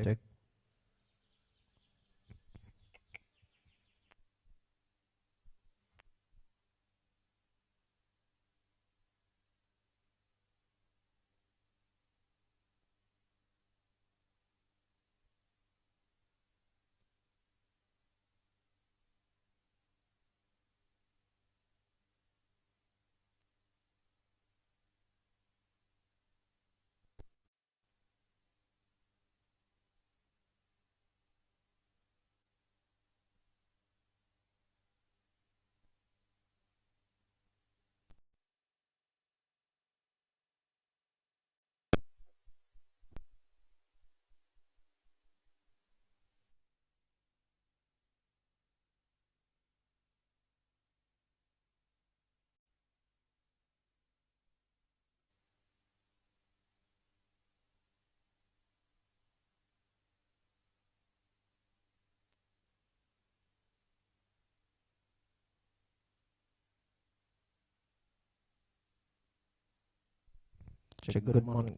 Check. Check. Good morning.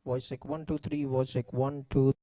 Voice check 1 2 3. Voice check 1 2.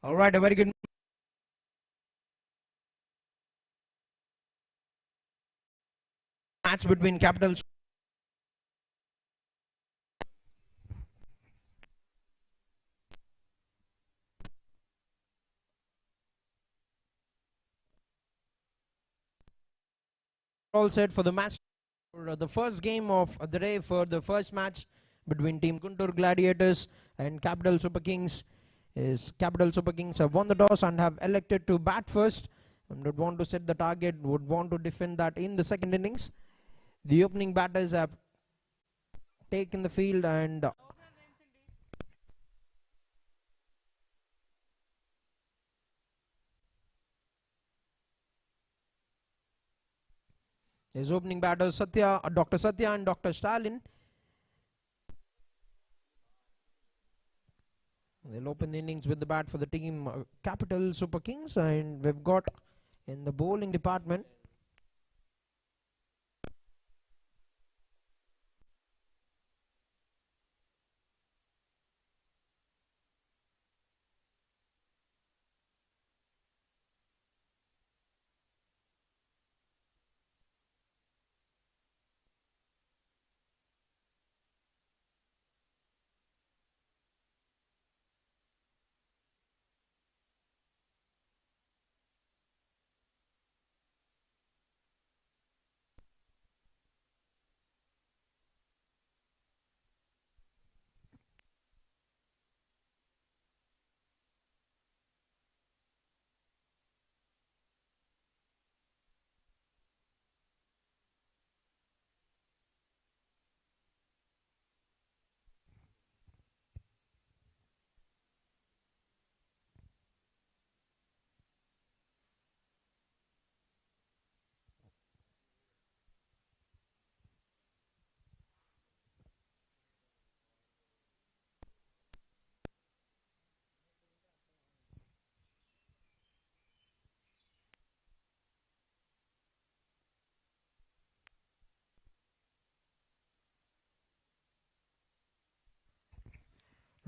All right, a very good match between Capitals. All set for the match. For the first game of the day, for the first match between Team Guntur Gladiators and Capital Super Kings, is Capital Super Kings have won the toss and have elected to bat first and would want to set the target, would want to defend that in the second innings. The opening batters have taken the field and his opening batters Dr. Satya and Dr. Stalin. They'll open the innings with the bat for the team Capital Super Kings, and we've got in the bowling department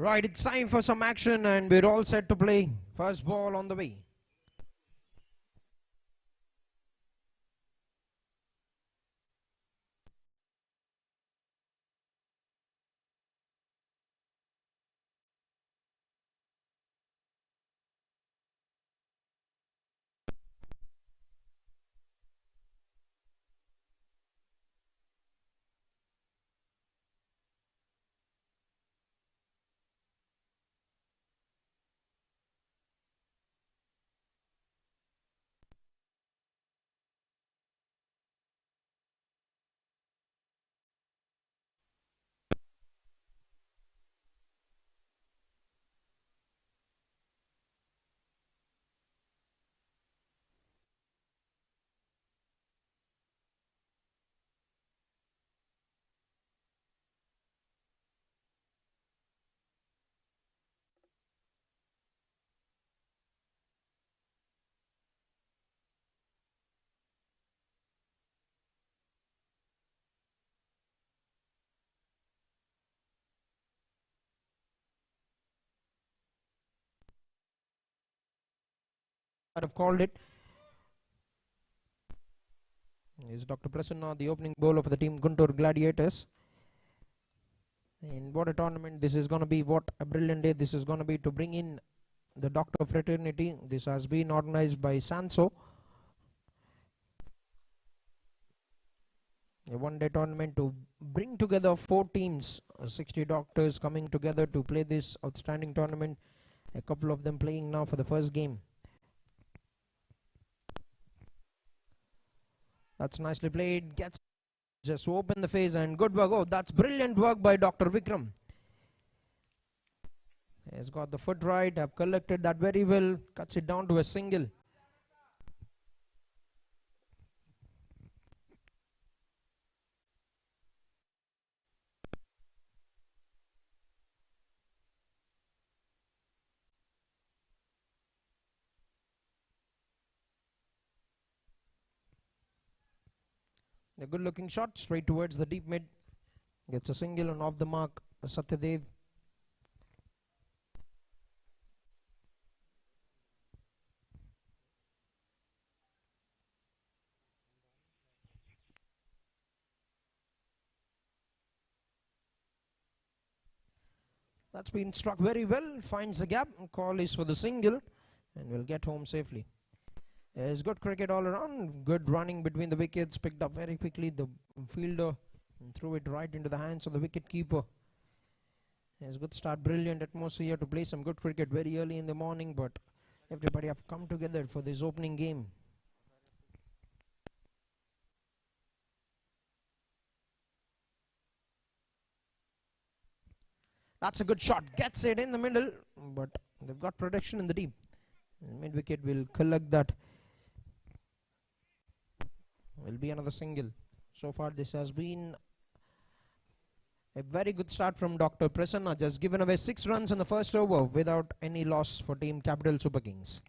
Right, it's time for some action and we're all set to play. First ball on the way. I'd have called it. Is Dr. Prasanna, the opening bowler for the team Guntur Gladiators. And what a tournament this is going to be. What a brilliant day this is going to be to bring in the doctor fraternity. This has been organized by SAANSO. A one-day tournament to bring together 4 teams, 60 doctors coming together to play this outstanding tournament. A couple of them playing now for the first game. That's nicely played. Gets just open the face and good work. Oh, that's brilliant work by Dr. Vikram. He's got the foot right. Have collected that very well. Cuts it down to a single. A good looking shot straight towards the deep mid. Gets a single and off the mark. Satyadev. That's been struck very well. Finds the gap. Call is for the single and will get home safely. It's good cricket all around. Good running between the wickets. Picked up very quickly the fielder and threw it right into the hands of the wicket keeper. It's good start. Brilliant atmosphere to play some good cricket very early in the morning, but everybody have come together for this opening game. That's a good shot. Gets it in the middle, but they've got protection in the deep. Mid wicket will collect that. Will be another single. So far this has been a very good start from Dr. Prasanna. Just given away 6 runs in the first over without any loss for team Capital Super Kings.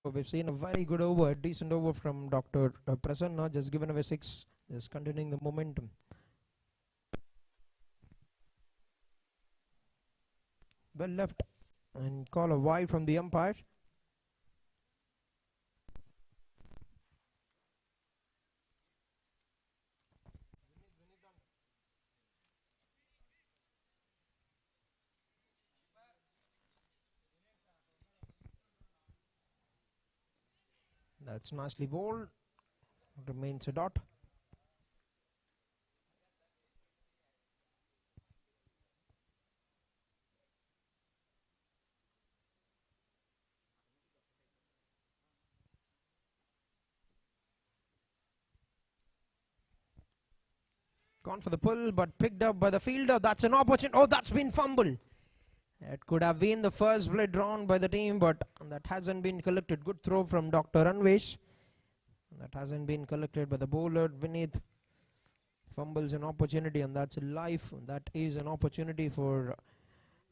We've seen a very good over, a decent over from Dr. Prasanna, just given away 6, just continuing the momentum. Well left and call a wide from the umpire. That's nicely bowled. Remains a dot. Gone for the pull, but picked up by the fielder. That's an opportunity. Oh, that's been fumbled. It could have been the first play drawn by the team, but that hasn't been collected. Good throw from Dr. Anvesh. That hasn't been collected by the bowler. Vineet fumbles an opportunity, and that's life. That is an opportunity for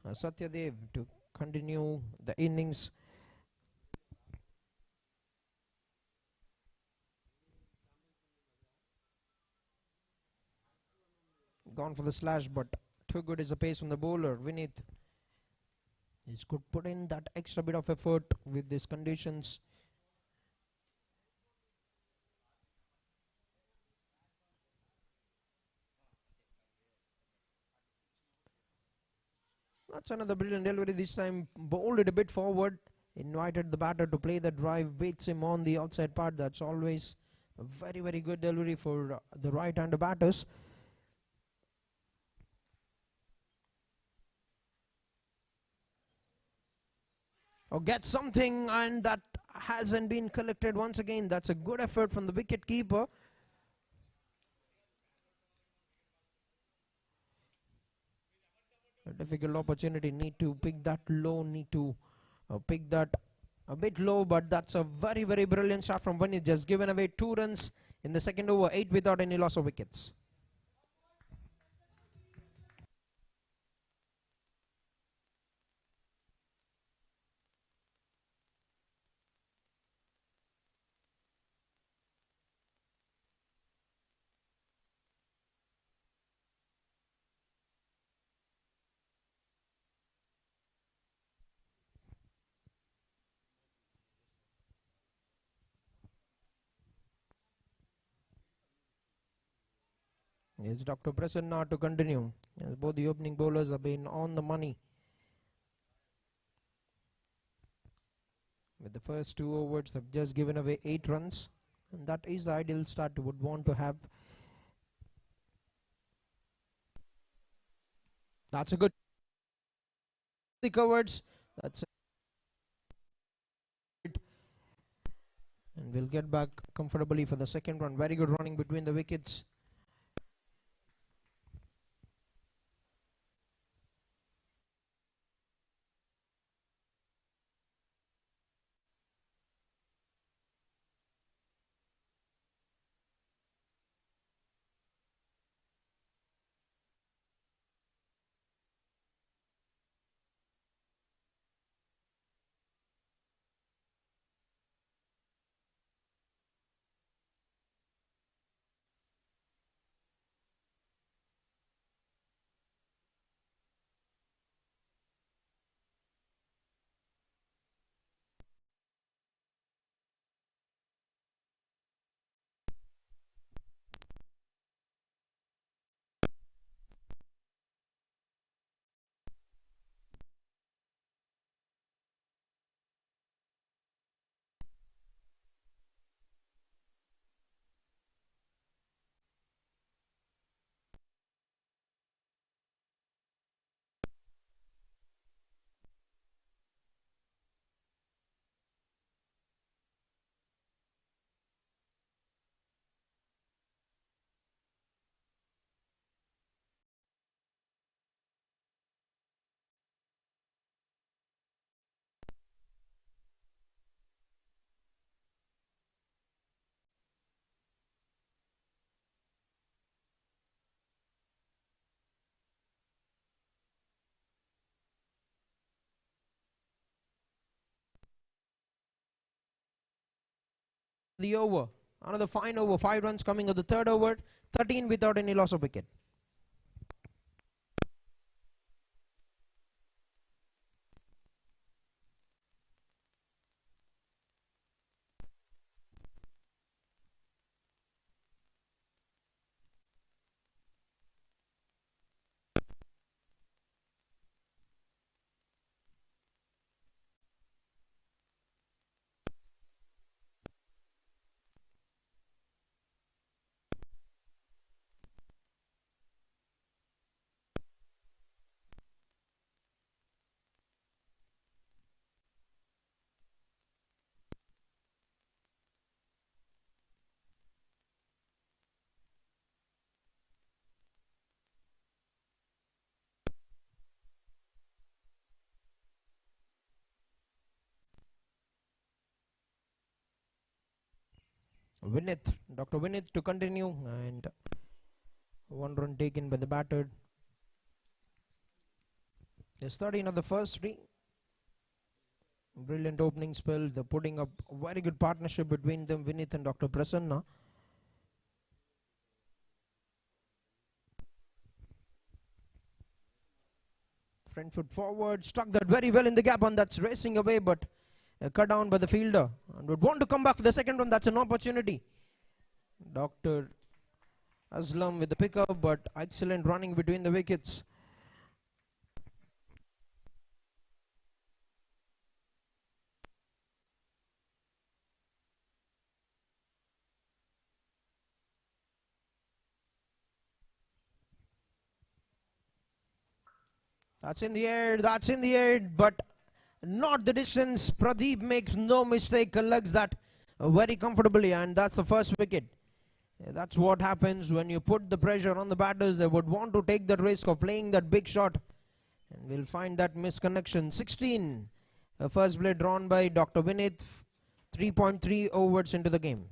Satyadev to continue the innings. Gone for the slash, but too good is the pace from the bowler. Vineet could put in that extra bit of effort with these conditions. That's another brilliant delivery. This time bowled it a bit forward, invited the batter to play the drive, waits him on the outside part. That's always a very, very good delivery for the right-hander batters. Or get something, and that hasn't been collected once again. That's a good effort from the wicket keeper. A difficult opportunity, need to pick that low, need to pick that a bit low, but that's a very, very brilliant shot from Vinith. Just given away 2 runs in the second over, 8 without any loss of wickets. It's Dr. Prasanna to continue, as both the opening bowlers have been on the money. With the first 2 overs, they've just given away 8 runs, and that is the ideal start you would want to have. That's a good the coverage. That's it. And we'll get back comfortably for the second run. Very good running between the wickets. The over, another fine over, 5 runs coming of the third over, 13 without any loss of wicket. Vinith, Dr. Vinith to continue, and 1 run taken by the batter. There's 13 of the first 3. Brilliant opening spell. They're putting up a very good partnership between them, Vinith and Dr. Prasanna. Front foot forward, struck that very well in the gap, and that's racing away, but cut down by the fielder. And would want to come back for the second run. That's an opportunity. Dr. Aslam with the pickup, but excellent running between the wickets. That's in the air, but Not the distance. Pradeep makes no mistake, collects that very comfortably, and that's the first wicket. That's what happens when you put the pressure on the batters. They would want to take the risk of playing that big shot, and we'll find that misconnection. 16. First play drawn by Dr. Vinith. 3.3 overs into the game.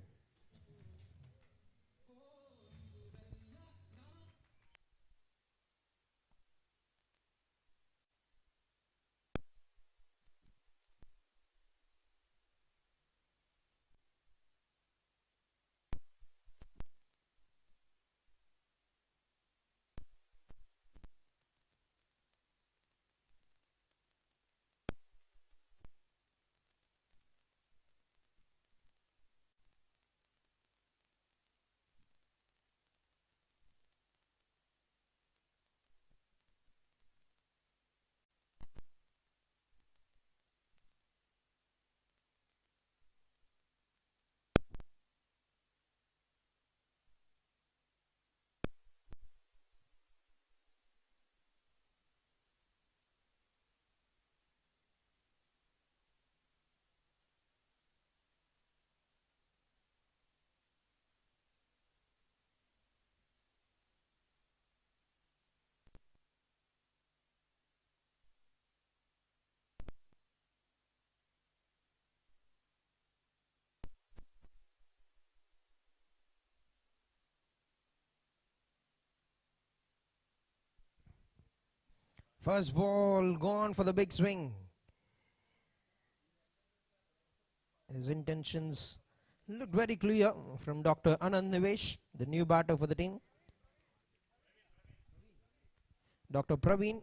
First ball gone for the big swing. His intentions looked very clear from Dr. Anand Nivesh, the new batter for the team. Dr. Praveen.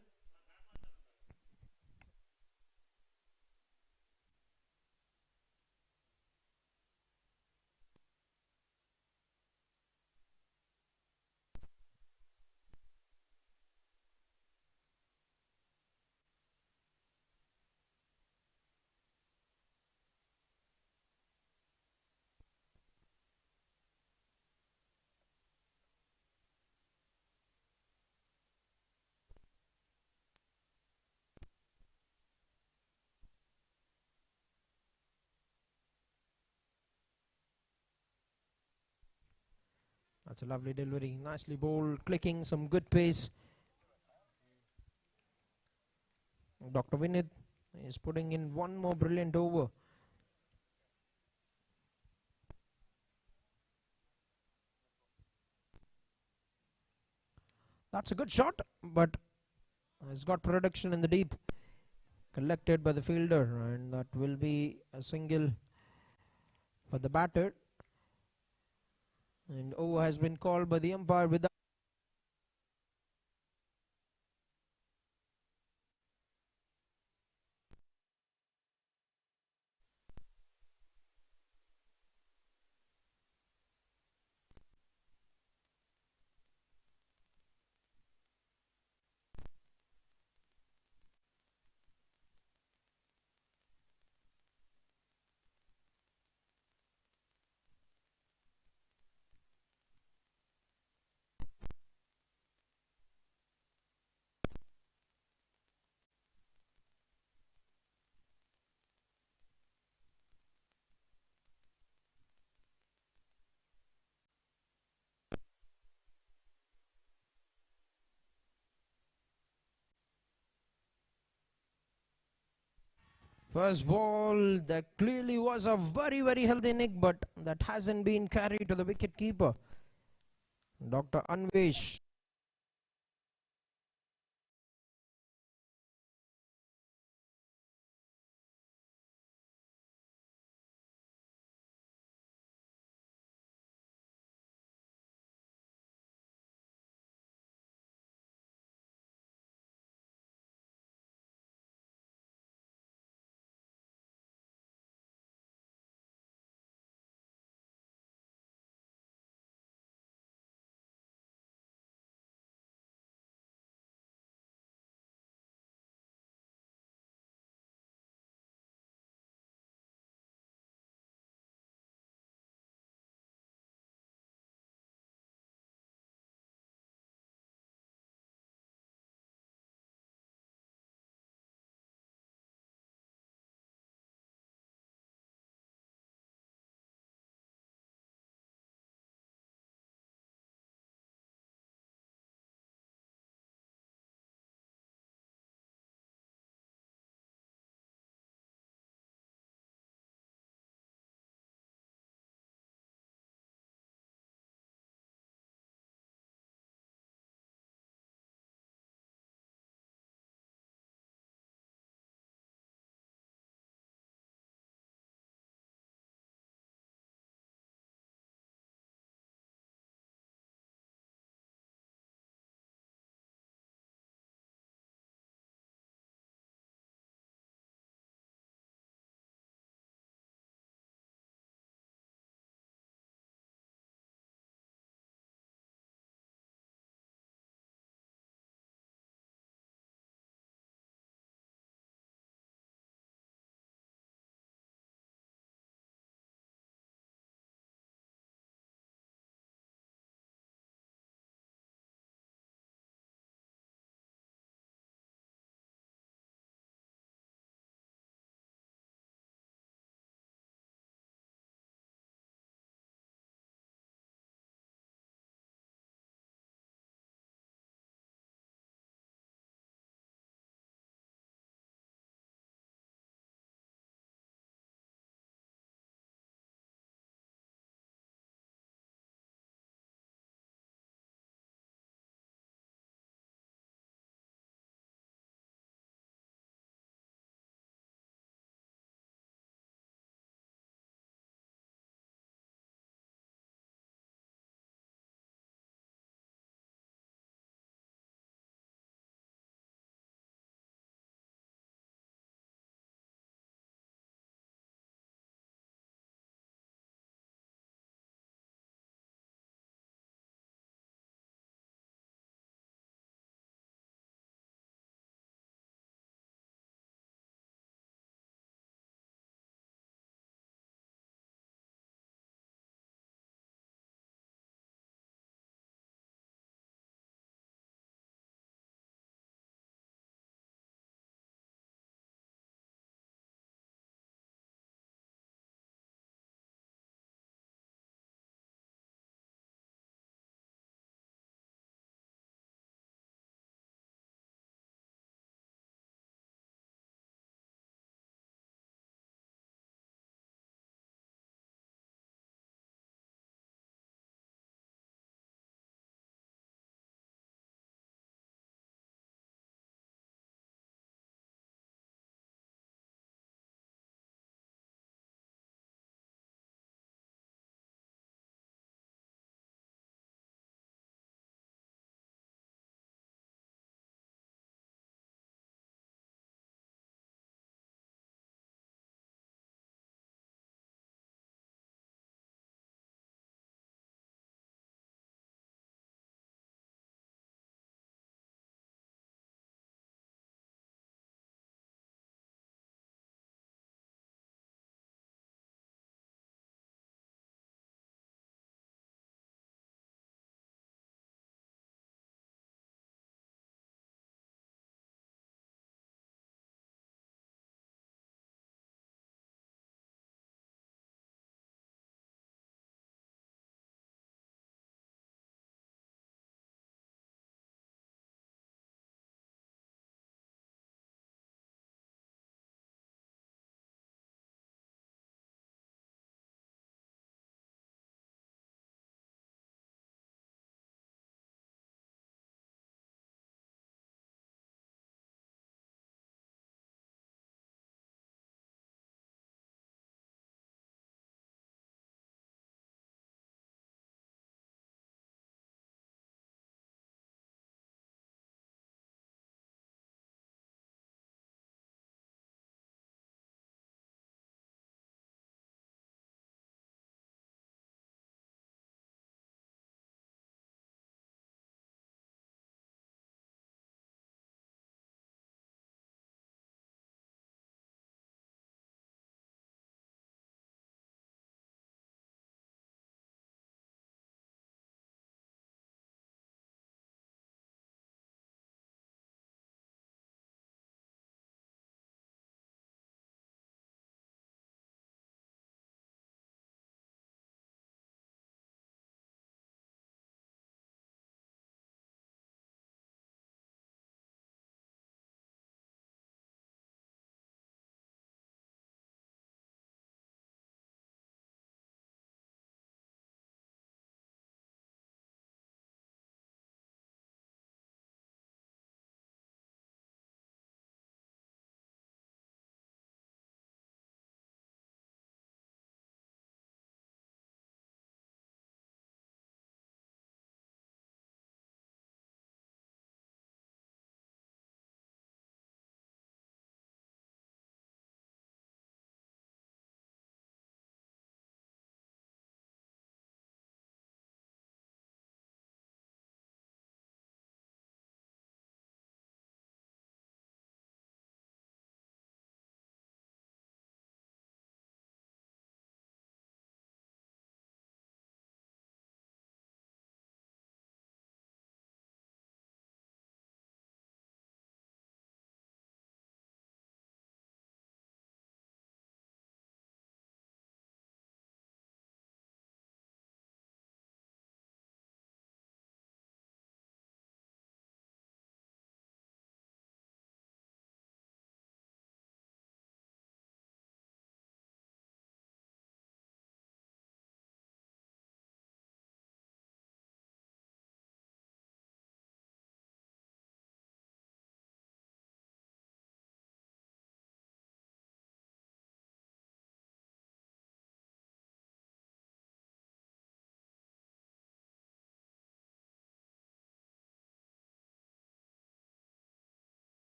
That's a lovely delivery. Nicely bowled, clicking, some good pace. Dr. Vinith is putting in one more brilliant over. That's a good shot, but it's got production in the deep. Collected by the fielder, and that will be a single for the batter. And over has been called by the umpire without. First ball, that clearly was a very healthy nick, but that hasn't been carried to the wicket keeper, Dr. Anvesh.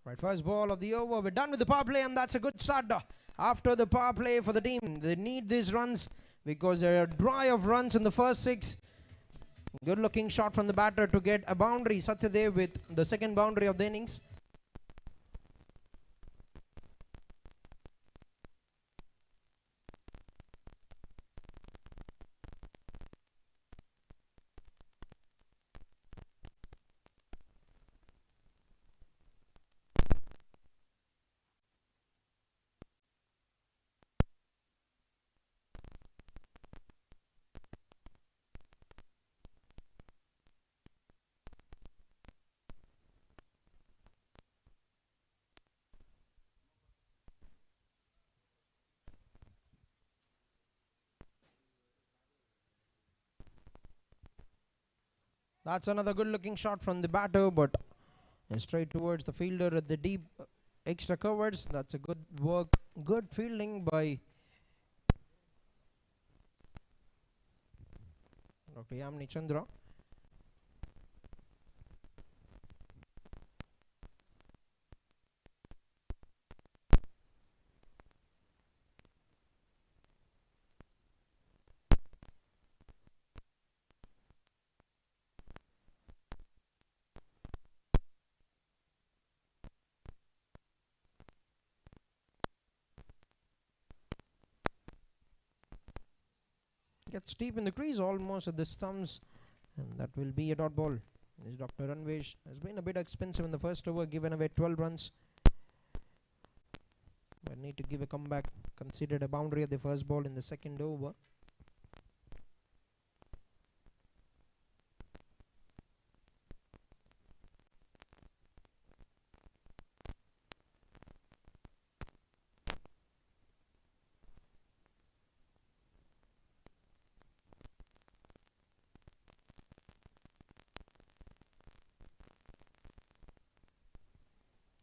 Right, first ball of the over. We're done with the power play, and that's a good start. After the power play for the team, they need these runs because they're dry of runs in the first 6. Good looking shot from the batter to get a boundary. Satyadev with the second boundary of the innings. That's another good looking shot from the batter, but straight towards the fielder at the deep extra covers. That's a good work, good fielding by Dr. Yamini Chandra. Gets deep in the crease, almost at the stumps, and that will be a dot ball. This Dr. Ranvesh has been a bit expensive in the first over, given away 12 runs. But need to give a comeback. Considered a boundary at the first ball in the second over.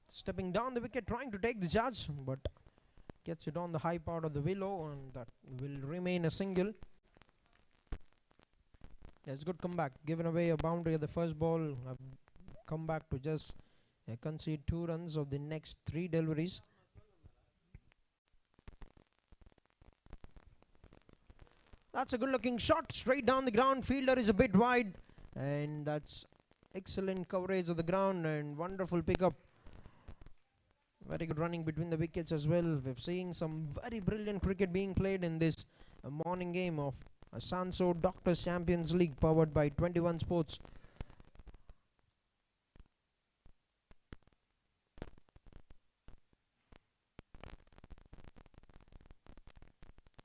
Stepping down the wicket, trying to take the charge, but gets it on the high part of the willow, and that will remain a single. That's good comeback. Given away a boundary at the first ball, come back to just concede 2 runs of the next 3 deliveries. That's a good looking shot straight down the ground. Fielder is a bit wide, and that's excellent coverage of the ground and wonderful pickup. Very good running between the wickets as well. We're seeing some very brilliant cricket being played in this morning game of SAANSO Doctor Champions League, powered by 21 Sports.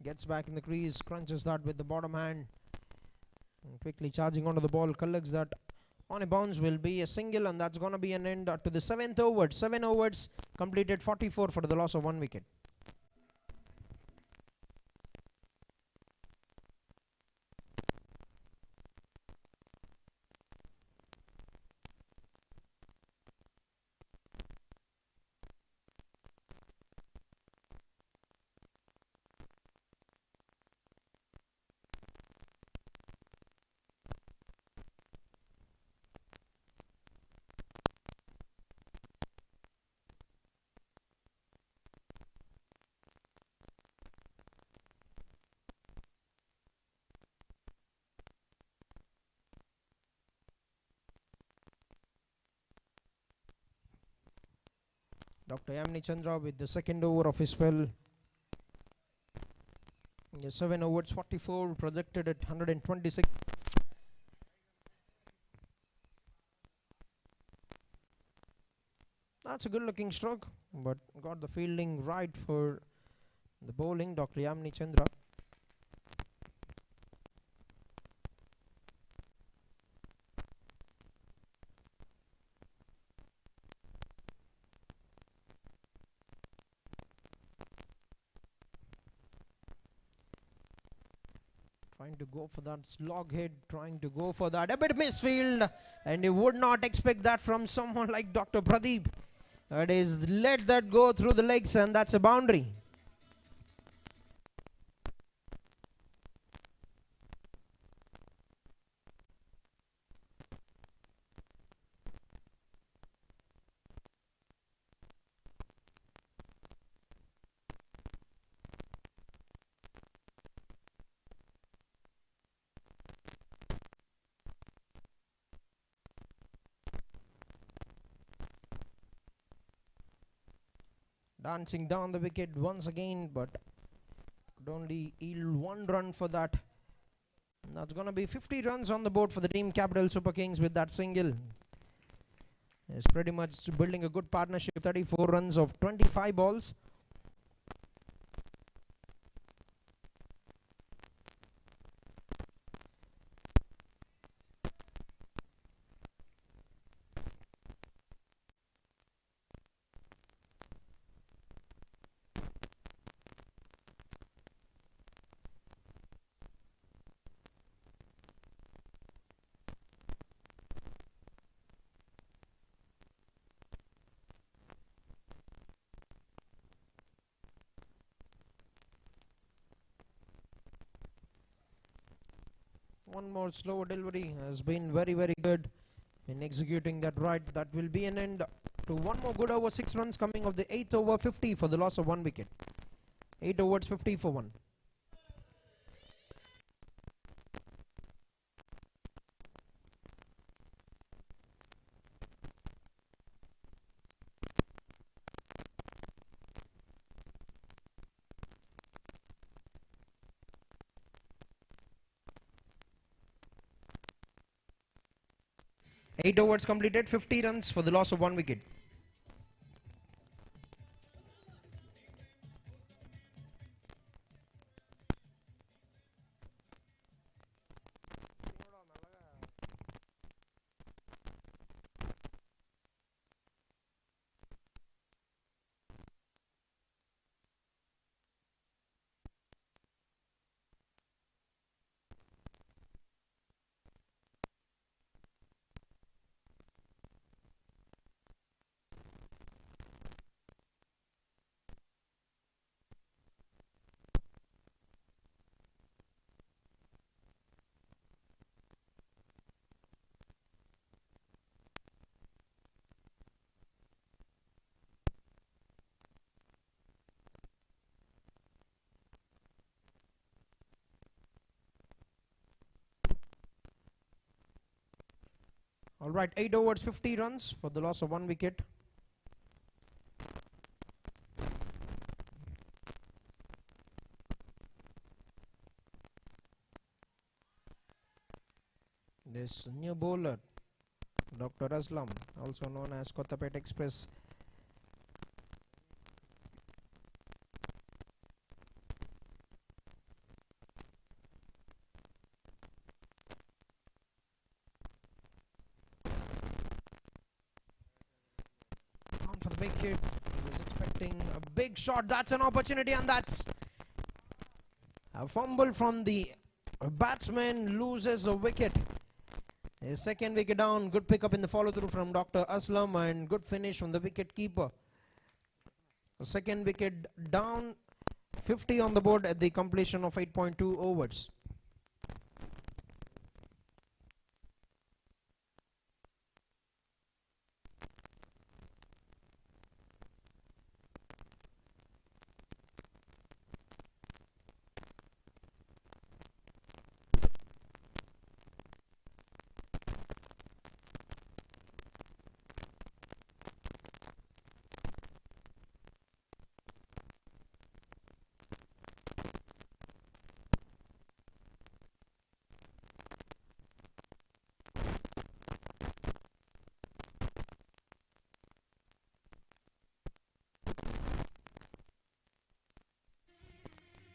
Gets back in the crease, crunches that with the bottom hand, and quickly charging onto the ball, collects that on a bounce, will be a single, and that's going to be an end to the 7th over. 7 overs completed, 44 for the loss of 1 wicket. Dr. Yamini Chandra with the second over of his spell. 7 overs, 44, projected at 126. That's a good looking stroke, but got the fielding right for the bowling, Dr. Yamini Chandra. Trying to go for that slog head, trying to go for that. A bit misfield, and you would not expect that from someone like Dr. Pradeep. That is, let that go through the legs, and that's a boundary. dancing down the wicket once again, but could only yield 1 run for that. And that's going to be 50 runs on the board for the team Capital Super Kings with that single. It's pretty much building a good partnership. 34 runs of 25 balls. One more slow delivery has been very good in executing that right. That will be an end to one more good over. 6 runs coming of the 8th over. 50 for the loss of 1 wicket. 8 overs, 50 for 1. Eight overs completed, 50 runs for the loss of 1 wicket. Alright, 8 overs, 50 runs for the loss of 1 wicket. This new bowler, Dr. Aslam, also known as Kottapet Express. For the big hit, he was expecting a big shot. That's an opportunity, and that's a fumble from the batsman, loses a wicket. His second wicket down. Good pickup in the follow through from Dr. Aslam, and good finish from the wicket keeper. Second wicket down, 50 on the board at the completion of 8.2 overs.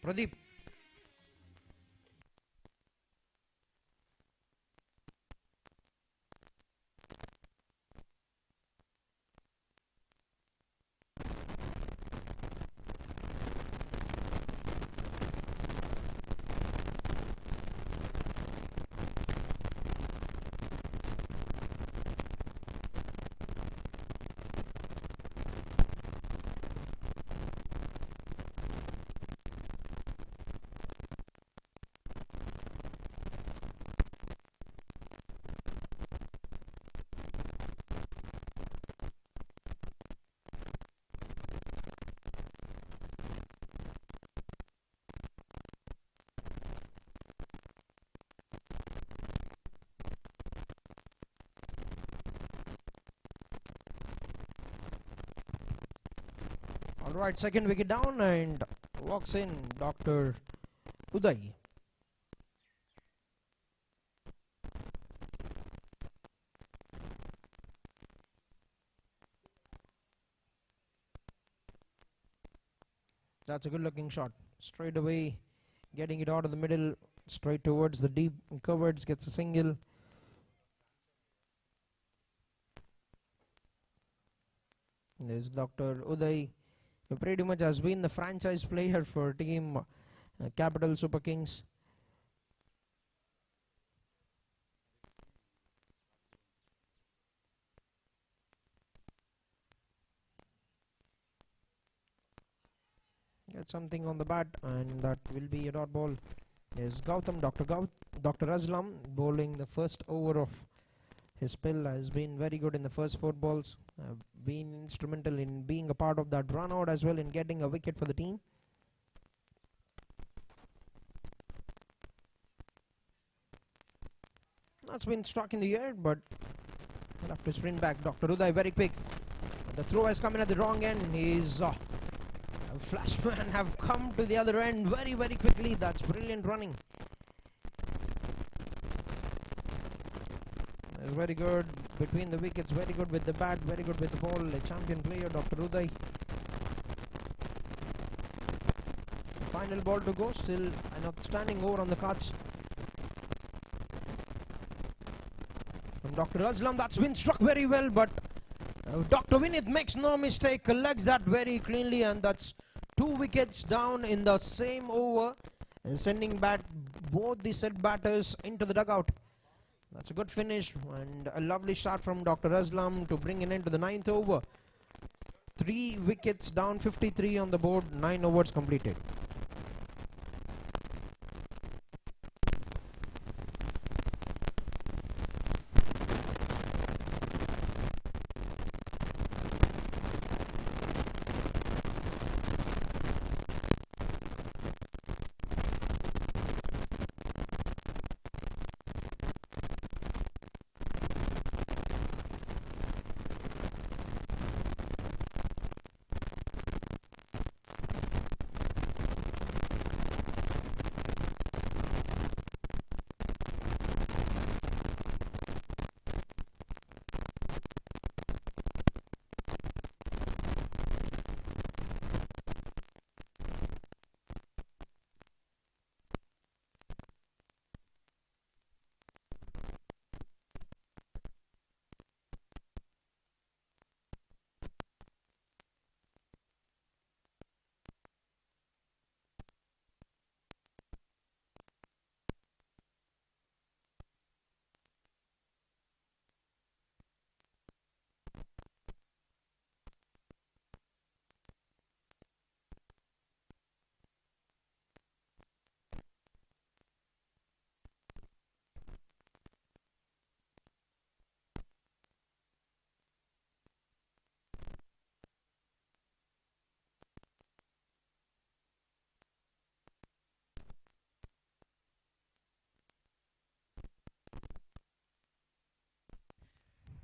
Pradeep. Alright, second wicket down and walks in Dr. Uday. That's a good looking shot. Straight away, getting it out of the middle, straight towards the deep covers, gets a single. There's Dr. Uday, who pretty much has been the franchise player for team Capital Super Kings. Get something on the bat, and that will be a dot ball. There's Gautam, Dr. Aslam bowling the first over of his spell. Has been very good in the first 4 balls. Been instrumental in being a part of that run out as well, in getting a wicket for the team. That's been struck in the air, but we'll have to sprint back. Dr. Uday very quick. The throw has come in at the wrong end. He's Flashman have come to the other end very quickly. That's brilliant running. Very good between the wickets, very good with the bat, very good with the ball. A champion player, Dr. Uday. Final ball to go, still an outstanding over on the cards from Dr. Aslam. That's been struck very well, but Dr. Vinith makes no mistake, collects that very cleanly, and that's 2 wickets down in the same over, sending back both the set batters into the dugout. That's a good finish and a lovely start from Dr. Aslam to bring an end to the 9th over. 3 wickets down, 53 on the board, 9 overs completed.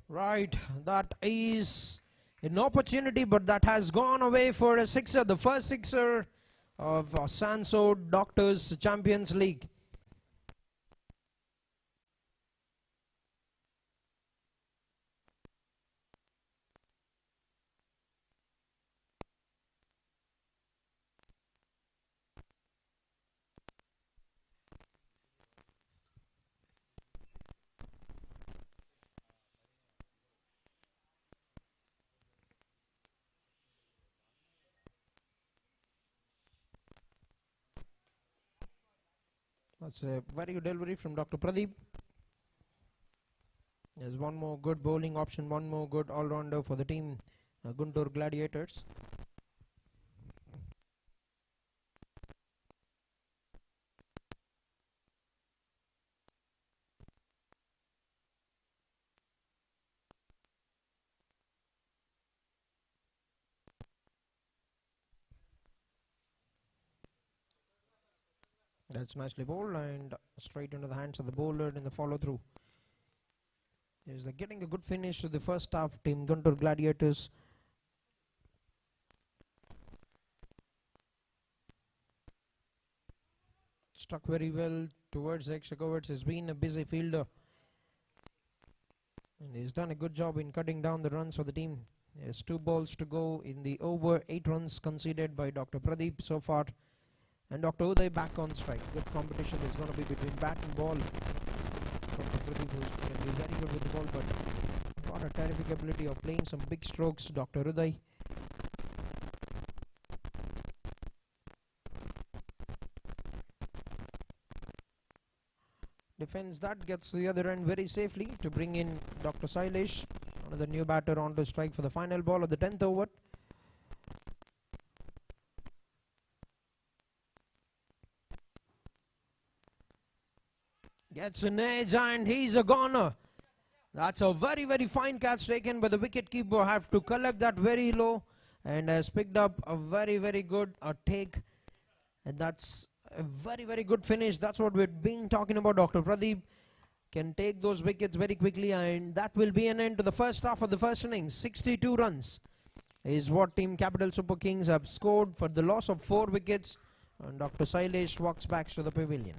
Right, that is an opportunity, but that has gone away for a sixer, the first sixer of SAANSO Doctors Champions League. That's a very good delivery from Dr. Pradeep. There's one more good bowling option, one more good all-rounder for the team, Guntur Gladiators. That's nicely bowled and straight into the hands of the bowler in the follow-through. Is getting a good finish to the first half team Guntur Gladiators. Struck very well towards the extra coverts. Has been a busy fielder. And he's done a good job in cutting down the runs for the team. There's 2 balls to go in the over 8 runs conceded by Dr. Pradeep so far. And Dr. Uday back on strike. Good competition is going to be between bat and ball. Dr. Pradeep can be very good with the ball, but got a terrific ability of playing some big strokes. Dr. Uday. Defends that, gets to the other end very safely to bring in Dr. Sailesh, another new batter onto strike for the final ball of the 10th over. Gets an edge and he's a goner. That's a very, very fine catch taken by the wicket keeper. Have to collect that very low and has picked up a very, very good take. And that's a very, very good finish. That's what we've been talking about. Dr. Pradeep can take those wickets very quickly, and that will be an end to the first half of the first innings. 62 runs is what Team Capital Super Kings have scored for the loss of 4 wickets. And Dr. Sailesh walks back to the pavilion.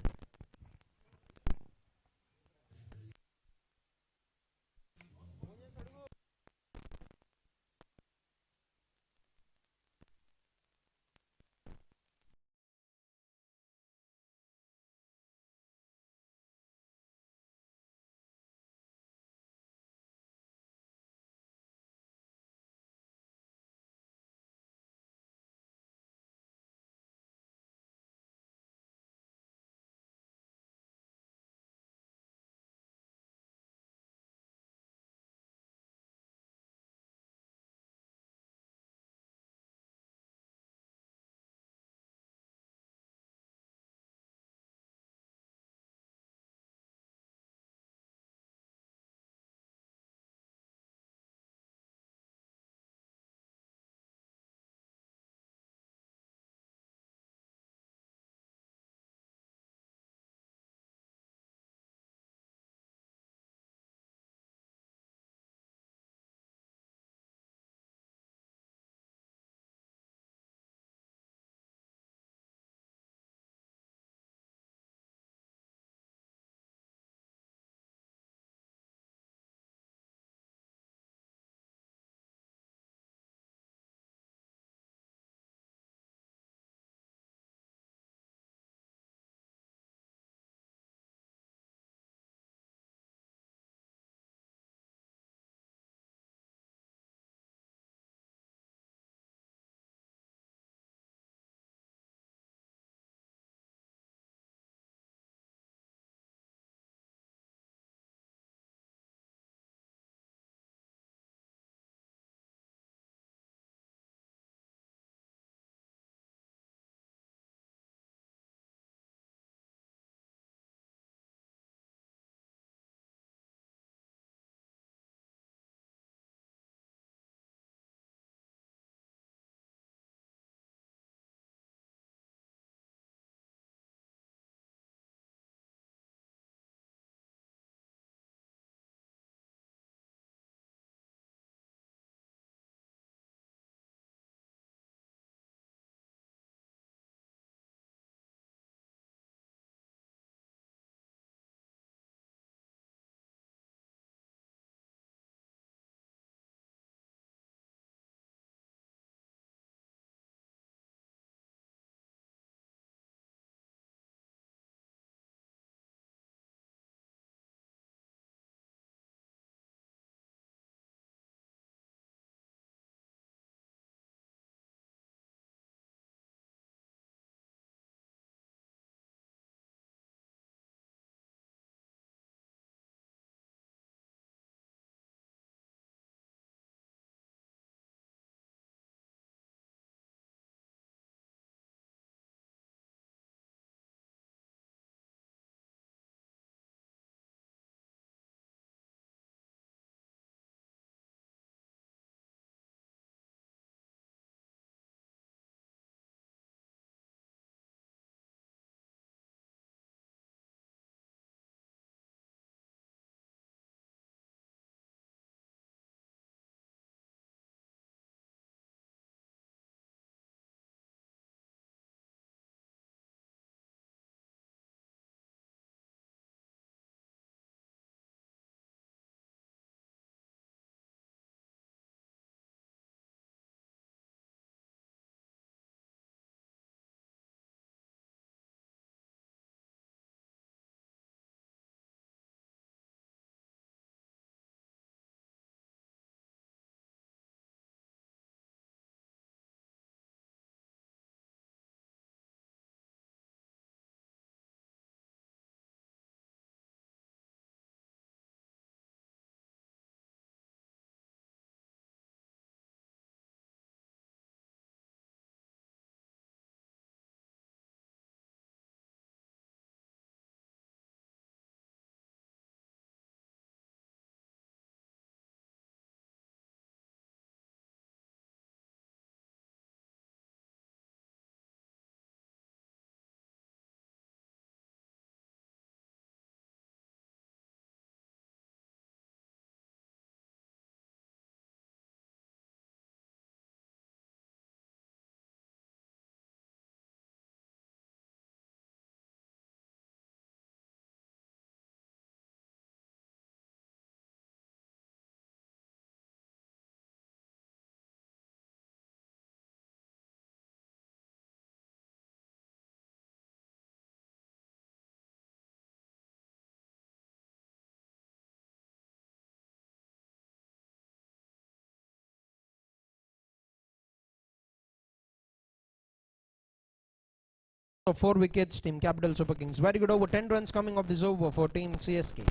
of 4 wickets, Team Capital Super Kings. Very good over, 10 runs coming off this over for Team CSK.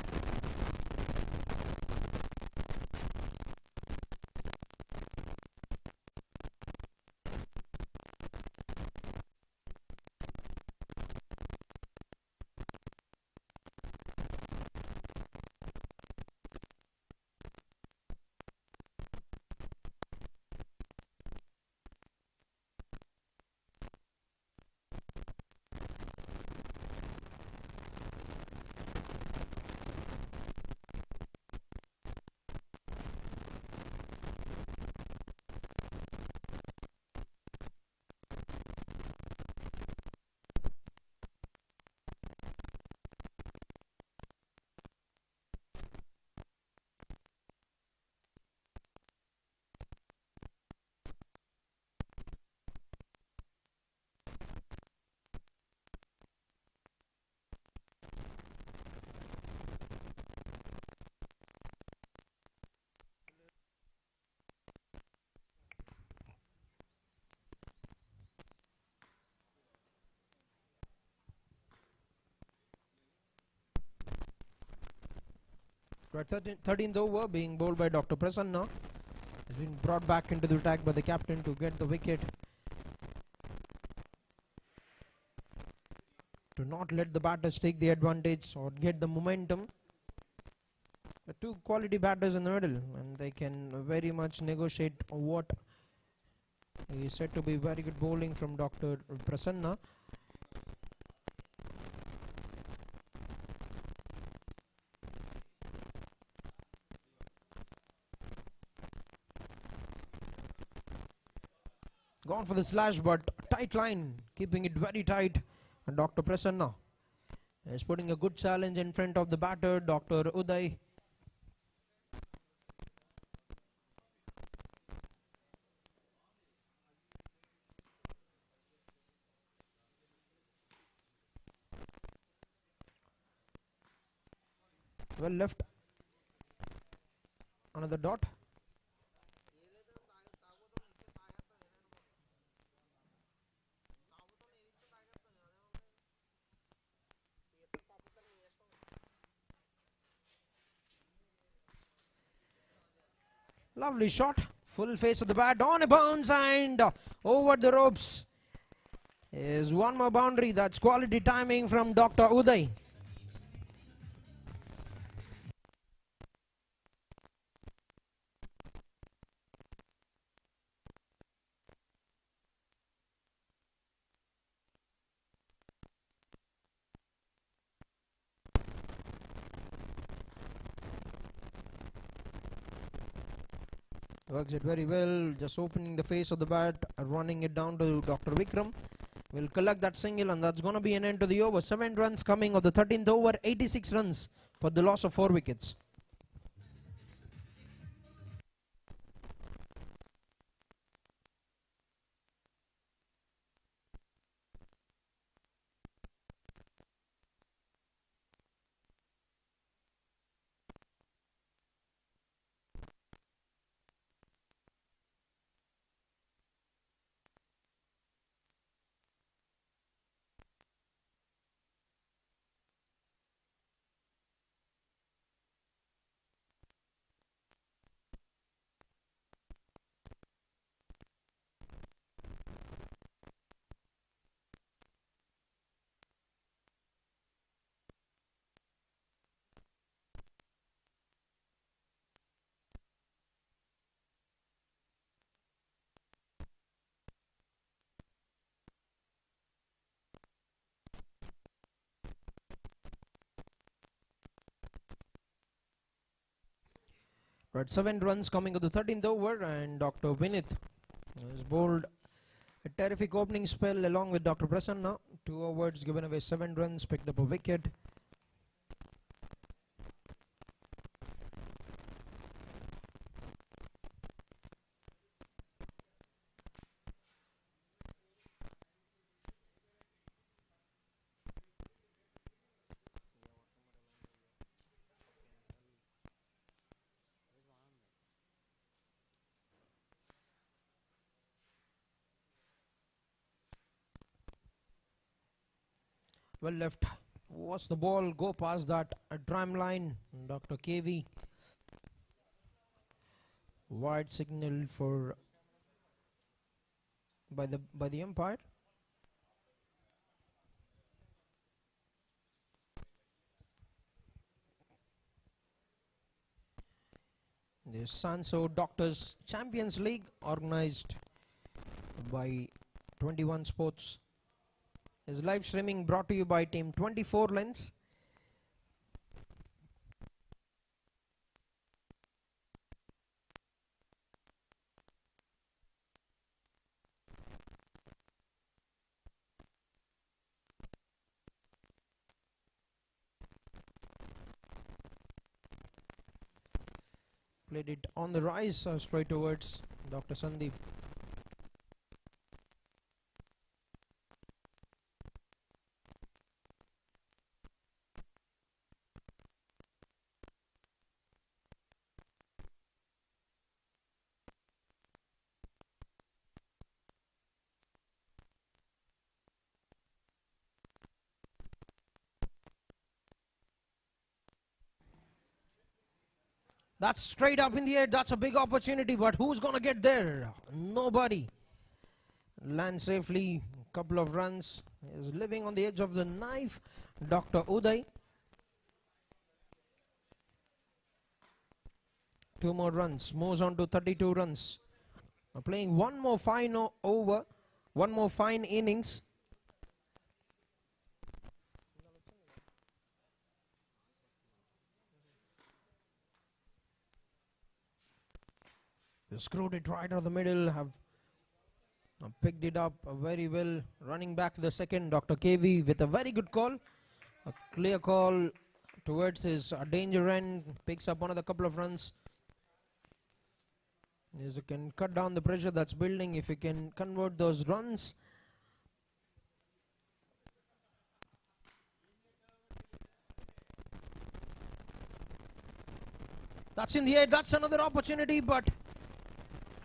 Right, 13th over being bowled by Dr. Prasanna. Has been brought back into the attack by the captain to get the wicket. To not let the batters take the advantage or get the momentum. The two quality batters in the middle, and they can very much negotiate what is said to be very good bowling from Dr. Prasanna. Gone for the slash, but tight line, keeping it very tight. And Dr. Prasanna is putting a good challenge in front of the batter, Dr. Uday. Well left. Another dot. Lovely shot. Full face of the bat on a bounce and over the ropes. Is one more boundary. That's quality timing from Dr. Uday. Works it very well, just opening the face of the bat, running it down to Dr. Vikram. Will collect that single, and that's going to be an end to the over. 7 runs coming of the 13th over, 86 runs for the loss of 4 wickets. Right, 7 runs coming of the 13th over, and Dr. Vinith has bowled a terrific opening spell along with Dr. Prasanna. 2 overs, given away 7 runs, picked up a wicket. Well left. Was the ball go past that tram line? Dr. KV. Wide signal for by the umpire. The SAANSO Doctors Champions League, organized by 21 Sports, is live streaming, brought to you by Team 24 Lens. Played it on the rise, straight towards Dr. Sandeep. That's straight up in the air. That's a big opportunity, but who's going to get there? Nobody. Lands safely. Couple of runs. Is living on the edge of the knife. Dr. Uday. 2 more runs. Moves on to 32 runs. Playing one more fine over. One more fine innings. Screwed it right out of the middle. Have picked it up very well. Running back to the second, Dr. KV with a very good call. A clear call towards his danger end. Picks up another couple of runs. As you can cut down the pressure that's building, if you can convert those runs. That's in the air. That's another opportunity, but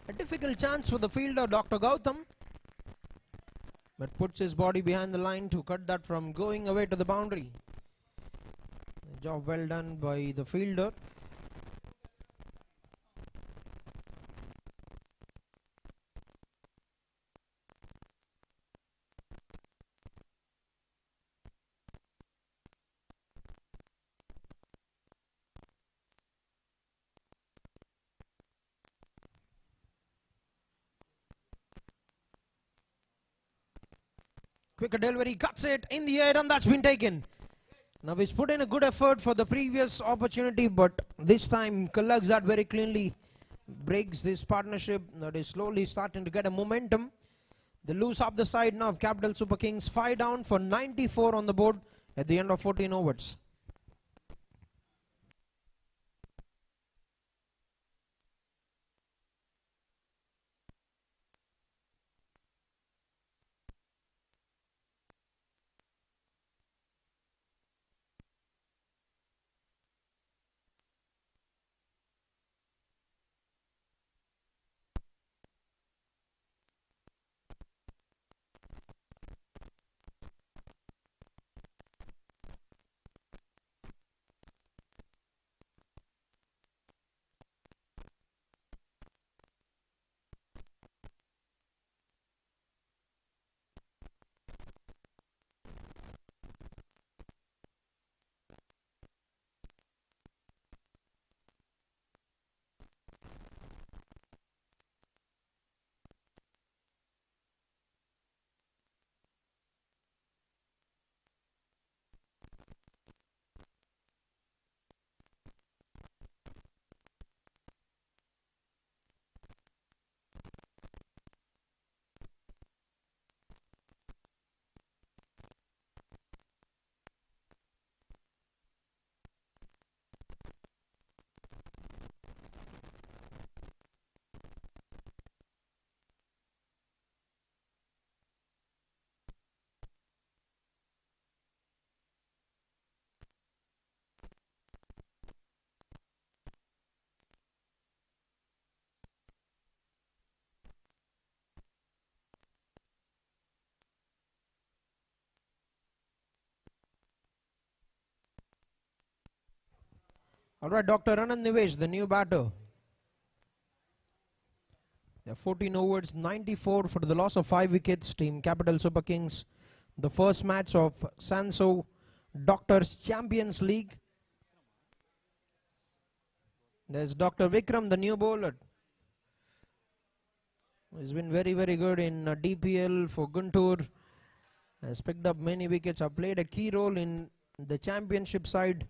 a difficult chance for the fielder, Dr. Gautam, but puts his body behind the line to cut that from going away to the boundary. A job well done by the fielder. Quicker delivery, cuts it in the air, and that's been taken. Now he's put in a good effort for the previous opportunity, but this time collects that very cleanly. Breaks this partnership that is slowly starting to get a momentum. They lose up the side now of Capital Super Kings. 5 down for 94 on the board at the end of 14 overs. Alright, Dr. Anand Nivesh, the new batter. They're 14 overs, 94 for the loss of 5 wickets. Team Capital Super Kings. The first match of SAANSO Doctor Champions League. There's Dr. Vikram, the new bowler. He's been very, very good in DPL for Guntur. Has picked up many wickets. Have played a key role in the championship side.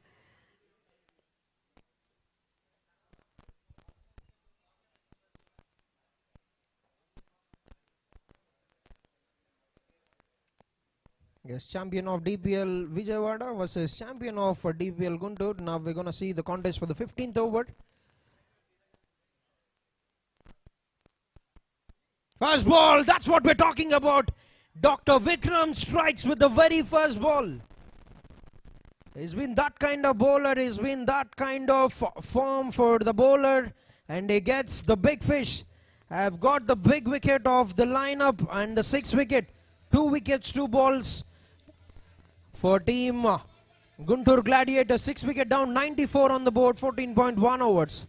Yes, champion of DPL Vijayawada versus champion of DPL Guntur. Now we're going to see the contest for the 15th over. First ball, that's what we're talking about. Dr. Vikram strikes with the very first ball. He's been that kind of bowler, he's been that kind of form for the bowler, and he gets the big fish. I've got the big wicket of the lineup and the 6th wicket. 2 wickets, 2 balls for team Guntur Gladiators. 6 wicket down, 94 on the board, 14.1 overs.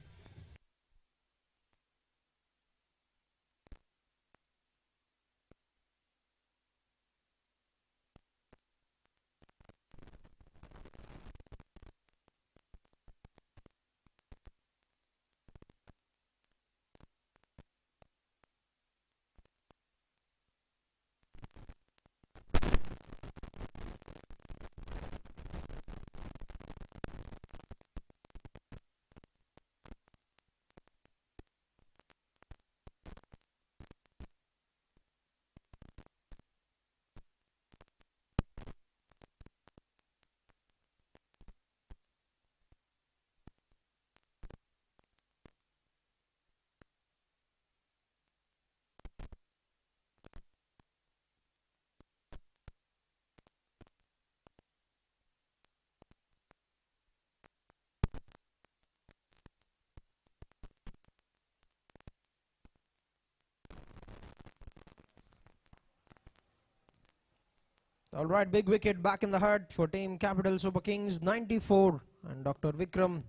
Alright, big wicket back in the hut for team Capital Super Kings, 94. And Dr. Vikram,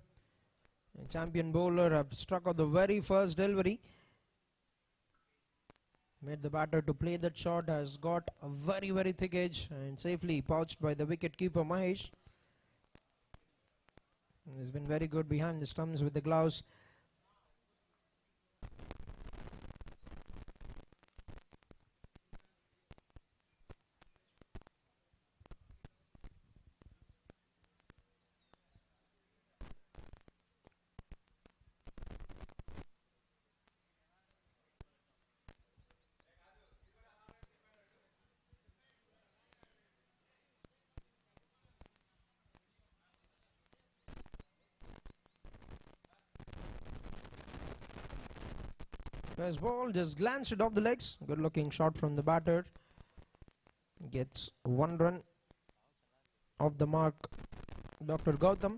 a champion bowler, have struck out the very first delivery. Made the batter to play that shot, has got a very, very thick edge and safely pouched by the wicket keeper Mahesh. He's been very good behind the stumps with the gloves. First ball just glanced it off the legs. Good looking shot from the batter. Gets 1 run off the mark. Dr. Gautam.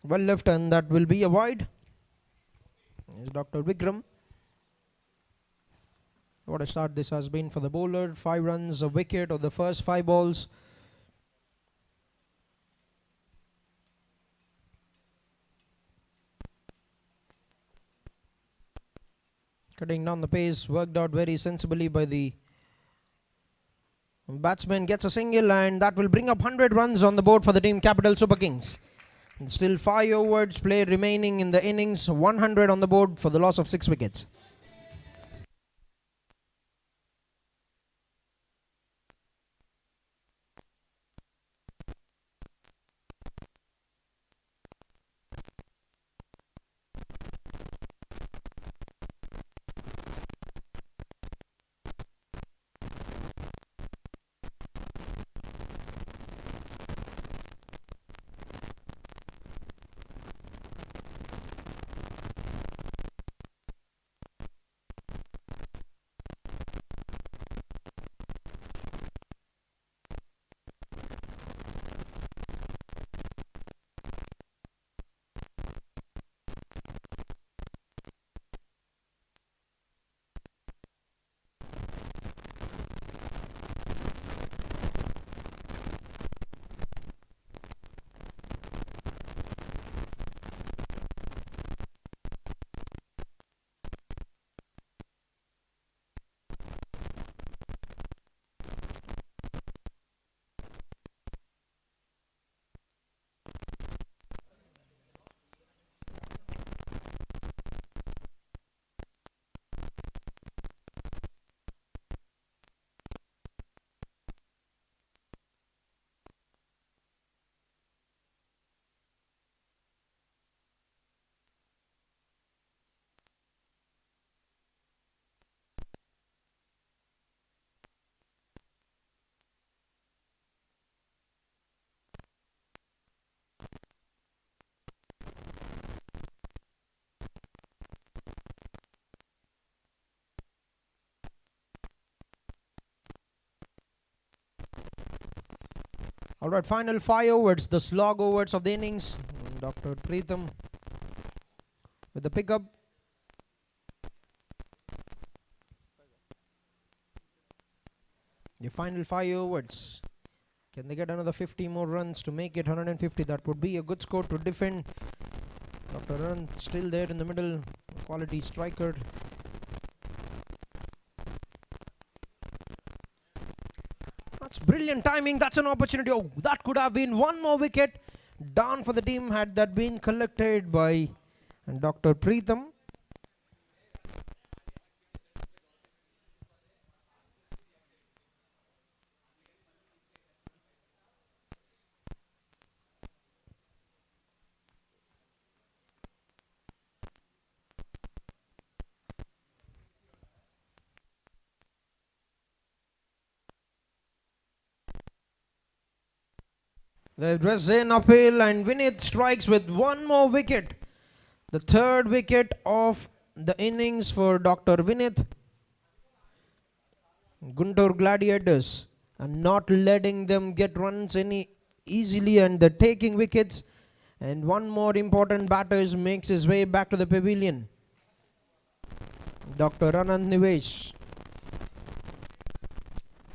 Well left, and that will be a wide. Is Dr. Vikram. What a start this has been for the bowler. 5 runs, a wicket of the first 5 balls. Cutting down the pace, worked out very sensibly by the batsman. Gets a single, and that will bring up 100 runs on the board for the team Capital Super Kings. And still 5 overs played remaining in the innings. 100 on the board for the loss of 6 wickets. Alright, final 5 overs, the slog overs of the innings. Dr. Preetham with the pickup. The final 5 overs. Can they get another 50 more runs to make it 150? That would be a good score to defend. Dr. Anand still there in the middle, quality striker. That's brilliant timing. That's an opportunity. Oh, that could have been one more wicket down for the team had that been collected by Dr. Preetham. The Dresden uphill, and Vinith strikes with one more wicket. The 3rd wicket of the innings for Dr. Vinith. Guntur Gladiators and not letting them get runs any easily, and they're taking wickets. And one more important batter makes his way back to the pavilion. Dr. Anand Nivesh.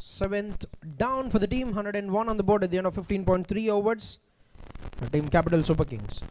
7th down for the team, 101 on the board at the end of 15.3 overs. The team Capital Super Kings.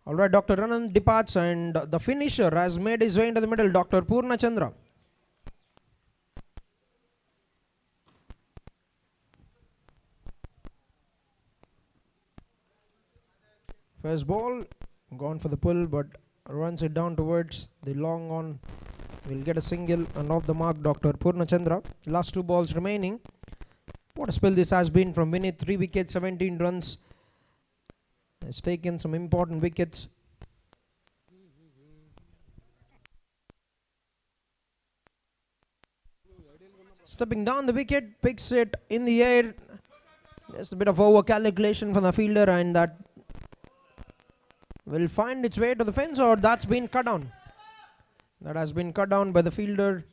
Alright, Dr. Anand departs, and the finisher has made his way into the middle, Dr. Purna Chandra. First ball, gone for the pull, but runs it down towards the long on. Will get a single and off the mark, Dr. Purna Chandra. Last 2 balls remaining. What a spell this has been from Vinith. 3 wickets, 17 runs. Has taken some important wickets. Stepping down the wicket, picks it in the air. Just a bit of over calculation from the fielder, and that will find its way to the fence, or that's been cut down. That has been cut down by the fielder.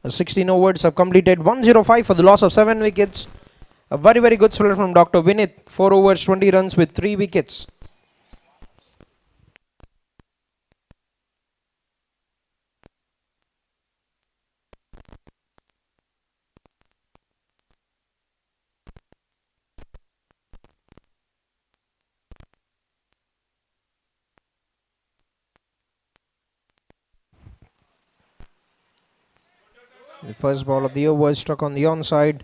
The 16 overs have completed. 105 for the loss of 7 wickets. A very, very good spell from Dr. Vinith. 4 overs, 20 runs with 3 wickets. The first ball of the over struck on the onside.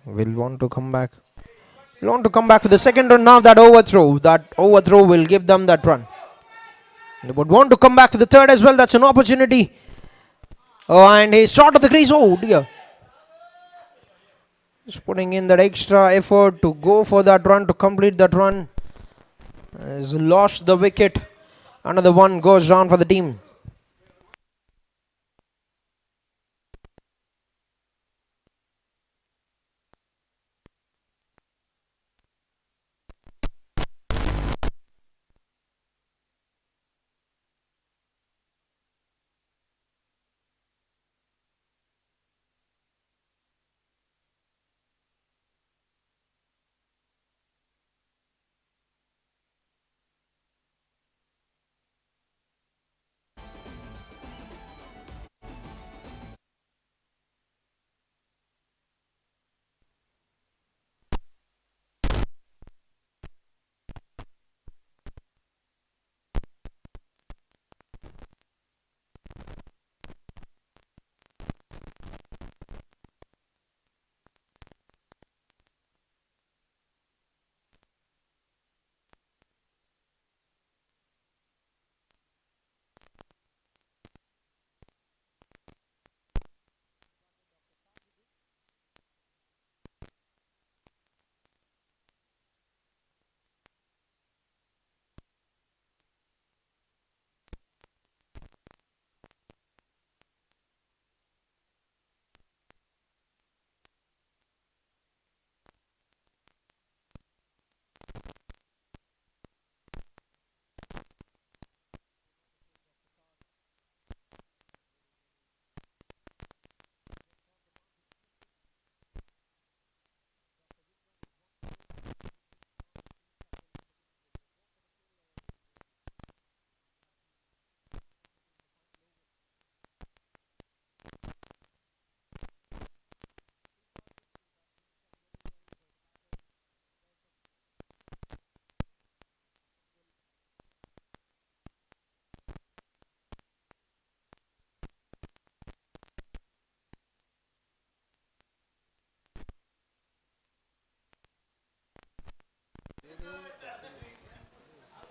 Will want to come back. Will want to come back with the second run. Now that overthrow. That overthrow will give them that run. They would want to come back with the third as well. That's an opportunity. Oh, and he's short of the crease. Oh dear. He's putting in that extra effort to go for that run, to complete that run. Has lost the wicket. Another one goes down for the team.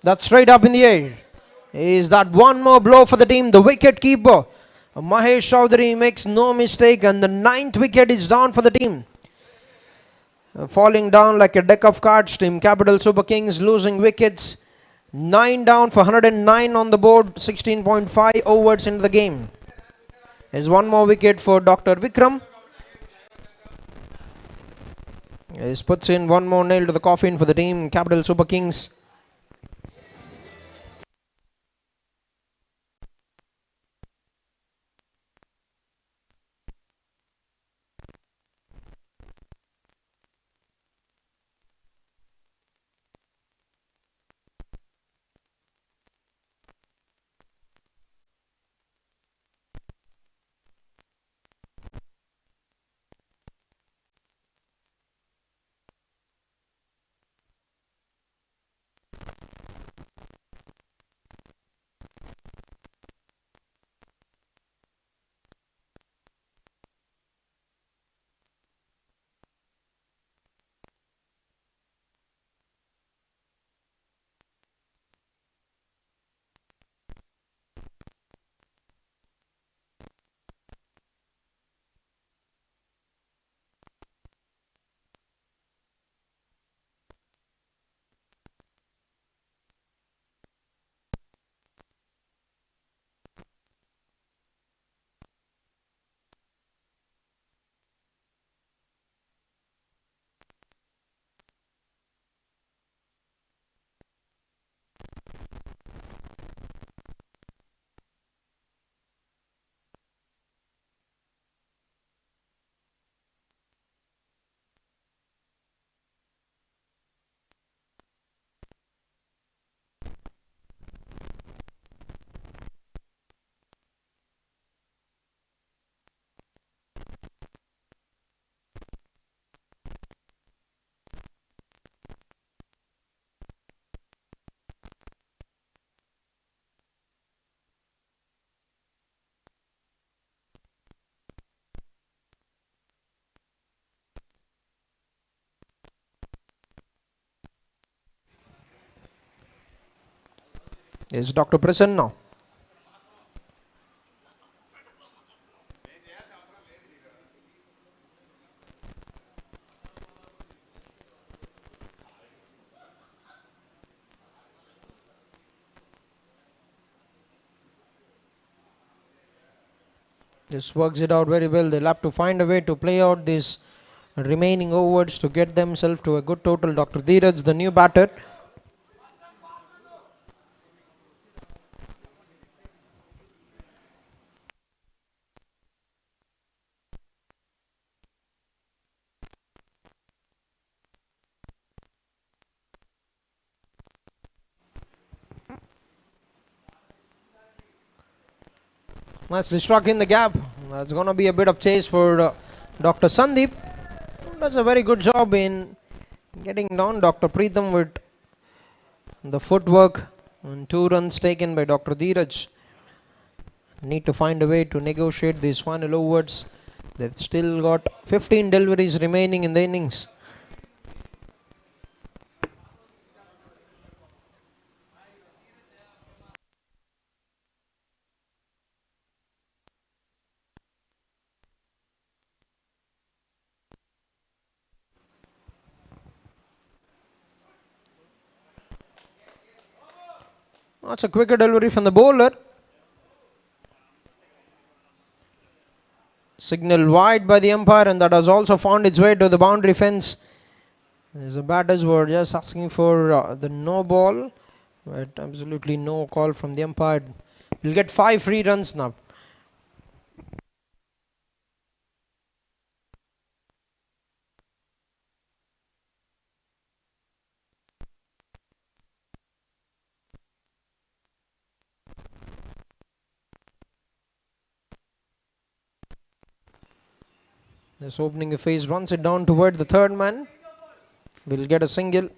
That's straight up in the air. Is that one more blow for the team? The wicket keeper, Mahesh Chaudhary, makes no mistake, and the 9th wicket is down for the team. Falling down like a deck of cards. Team Capital Super Kings losing wickets. 9 down for 109 on the board. 16.5 overs into the game. There's one more wicket for Dr. Vikram. This puts in one more nail to the coffin for the team Capital Super Kings. is Dr. Prasanna. Just works it out very well. They'll have to find a way to play out these remaining overs to get themselves to a good total. Dr. Dheeraj, the new batter. Nicely struck in the gap. That's going to be a bit of chase for Dr. Sandeep. Does a very good job in getting down Dr. Preetham with the footwork, and 2 runs taken by Dr. Dheeraj. Need to find a way to negotiate these final overs. They've still got 15 deliveries remaining in the innings. That's a quicker delivery from the bowler. Signal wide by the umpire, and that has also found its way to the boundary fence. The batters were just asking for the no ball, but absolutely no call from the umpire. We'll get 5 free runs now. This opening phase runs it down toward the third man. We'll get a single.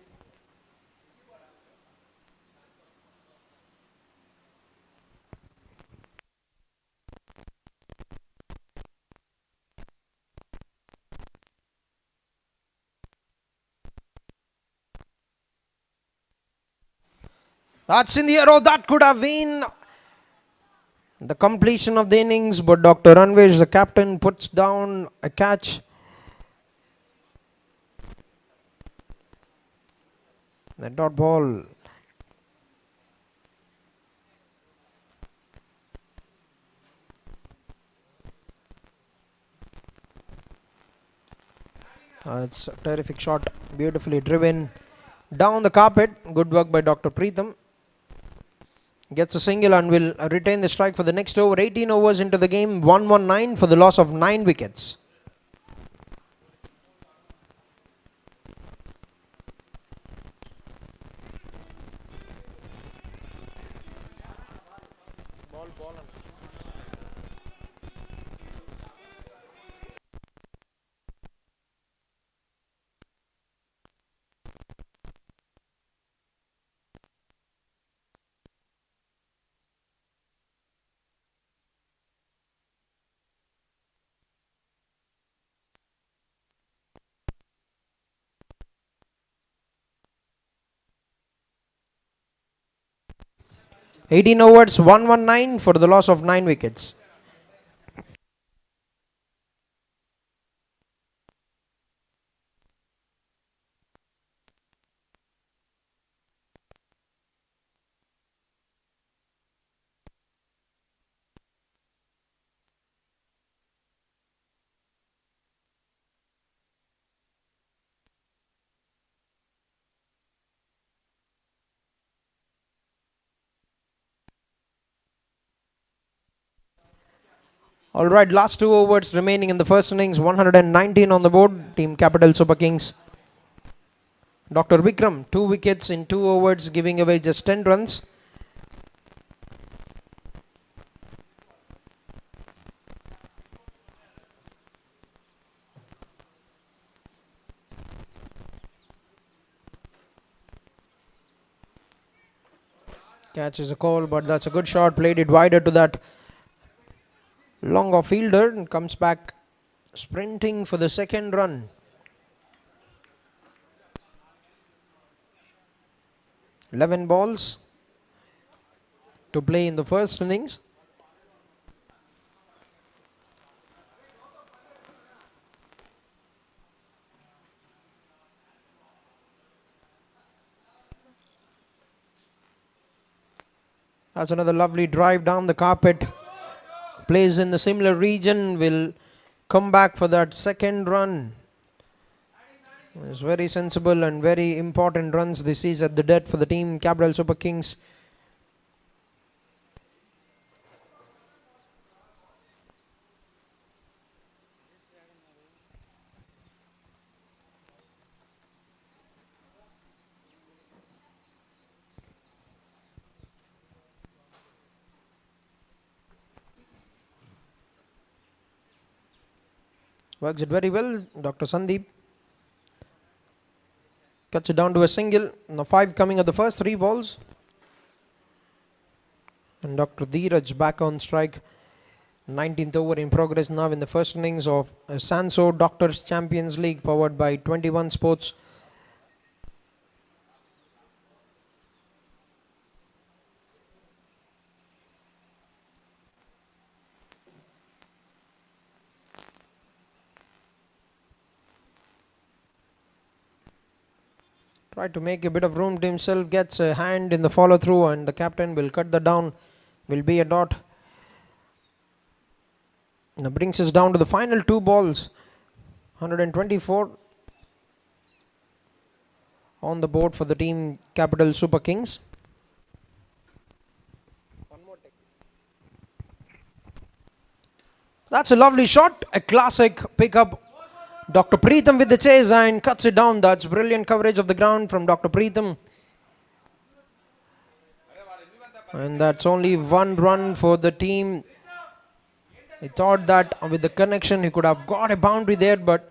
That's in the air. Oh, that could have been the completion of the innings, but Dr. Anvesh, the captain, puts down a catch. The dot ball. It's a terrific shot, beautifully driven down the carpet. Good work by Dr. Preetham. Gets a single and will retain the strike for the next over. 18 overs into the game, 119 for the loss of 9 wickets. Eighteen overs, 119 for the loss of 9 wickets. Alright, last 2 overs remaining in the first innings. 119 on the board. Team Capital Super Kings. Dr. Vikram, 2 wickets in 2 overs, giving away just 10 runs. Catches a call, but that's a good shot. Played it wider to that long off fielder and comes back sprinting for the second run. "11 balls, to play in the first innings. That's another lovely drive down the carpet. Plays in the similar region, will come back for that second run. It's very sensible and very important runs this is at the death for the team Capital Super Kings. Works it very well, Dr. Sandeep. Cuts it down to a single. Now 5 coming at the first 3 balls. And Dr. Dheeraj back on strike. 19th over in progress now in the first innings of SAANSO Doctor Champions League powered by 21 Sports. Try to make a bit of room to himself, gets a hand in the follow through, and the captain will cut that down. Will be a dot. Now brings us down to the final 2 balls. 124 on the board for the team Capital Super Kings. That's a lovely shot, a classic pickup. Dr. Preetham with the chase and cuts it down. That's brilliant coverage of the ground from Dr. Preetham. And that's only 1 run for the team. He thought that with the connection he could have got a boundary there, but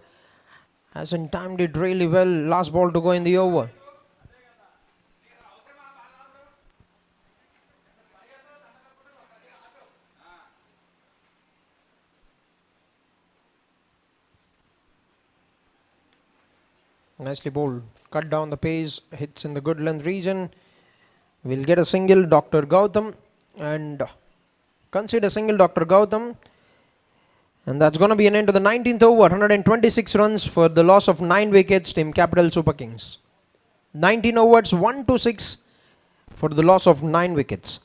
hasn't timed it really well. Last ball to go in the over. Nicely bowled. Cut down the pace. Hits in the good length region. We'll get a single, Dr. Gautam. And consider single, Dr. Gautam. And that's going to be an end to the 19th over. 126 runs for the loss of 9 wickets. Team Capital Super Kings. 19 overs, 1-6 for the loss of 9 wickets.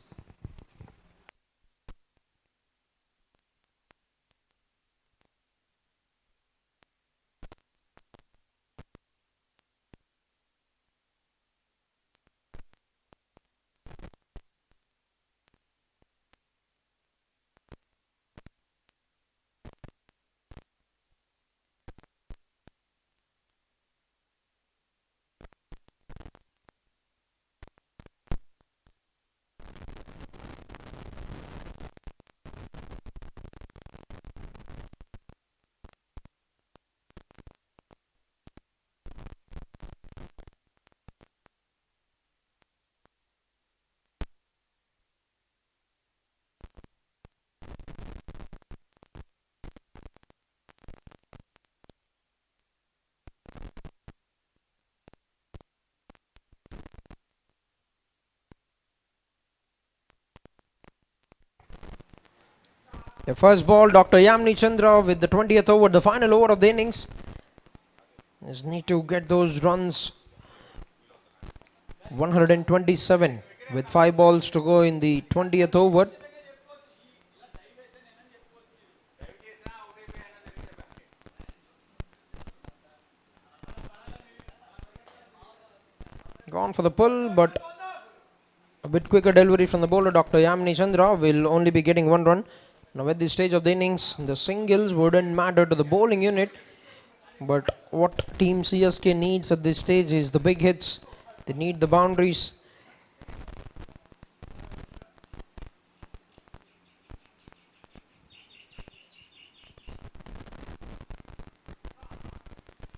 The first ball, Dr. Yamni Chandra with the 20th over, the final over of the innings. Just need to get those runs. 127 with 5 balls to go in the 20th over. Gone for the pull, but a bit quicker delivery from the bowler. Dr. Yamni Chandra will only be getting 1 run. Now at this stage of the innings, the singles wouldn't matter to the bowling unit. But what team CSK needs at this stage is the big hits. They need the boundaries.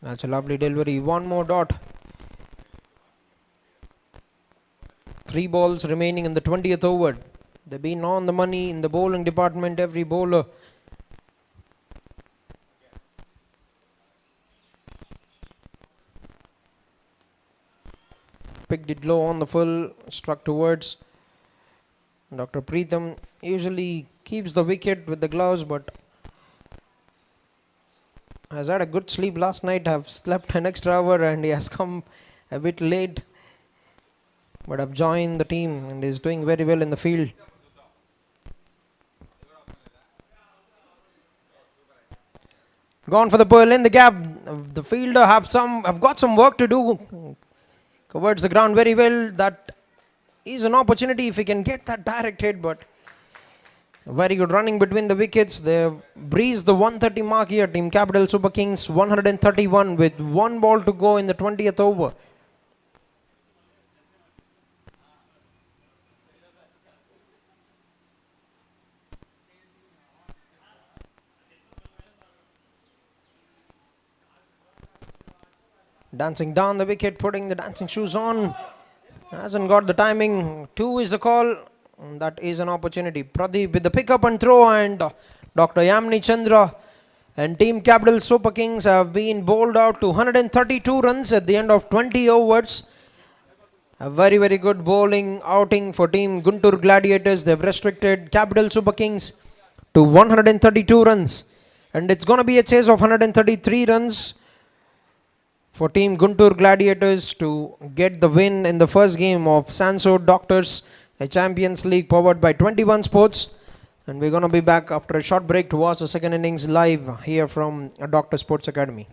That's a lovely delivery. 1 more dot. 3 balls remaining in the 20th over. They've been on the money in the bowling department, every bowler. Picked it low on the full, struck towards. Dr. Preetham usually keeps the wicket with the gloves, but has had a good sleep last night. Have slept an extra hour and he has come a bit late, but have joined the team and is doing very well in the field. Gone for the pull in the gap. The fielder have got some work to do. Covers the ground very well. That is an opportunity if he can get that direct hit, but very good running between the wickets. They breezed the 130 mark here. Team Capital Super Kings 131 with one ball to go in the 20th over. Dancing down the wicket, putting the dancing shoes on. Hasn't got the timing. 2 is the call. That is an opportunity. Pradeep with the pick up and throw, and Dr. Yamni Chandra and Team Capital Super Kings have been bowled out to 132 runs at the end of 20 overs. A very, very good bowling outing for Team Guntur Gladiators. They've restricted Capital Super Kings to 132 runs. And it's going to be a chase of 133 runs for Team Guntur Gladiators to get the win in the first game of SAANSO Doctors, a Champions League powered by 21 Sports. And we're going to be back after a short break to watch the second innings live here from Doctor Sports Academy.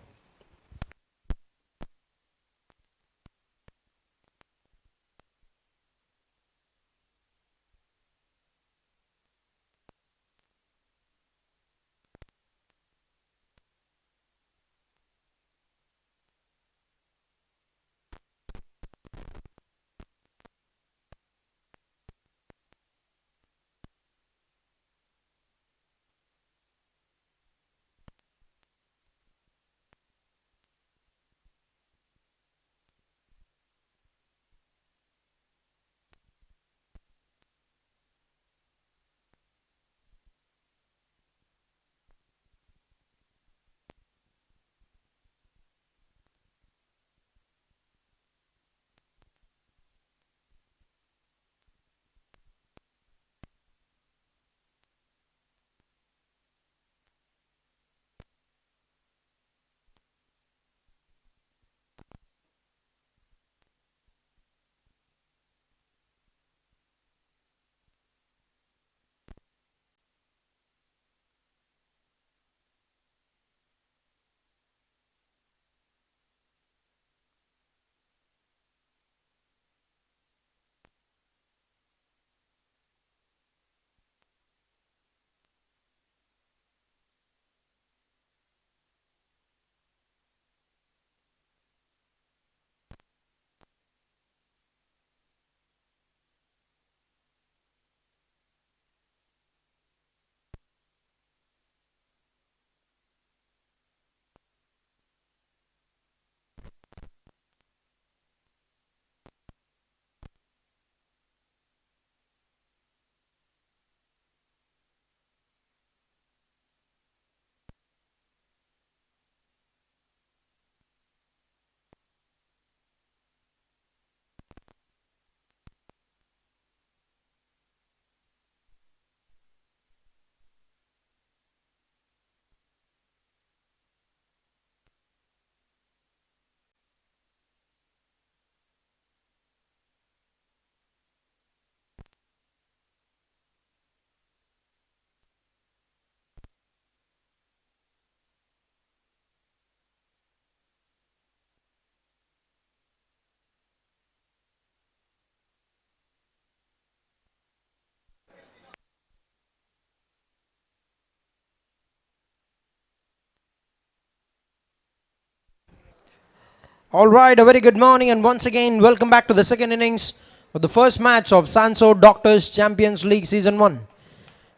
Alright, a very good morning and once again welcome back to the second innings of the first match of SAANSO Doctors Champions League Season 1.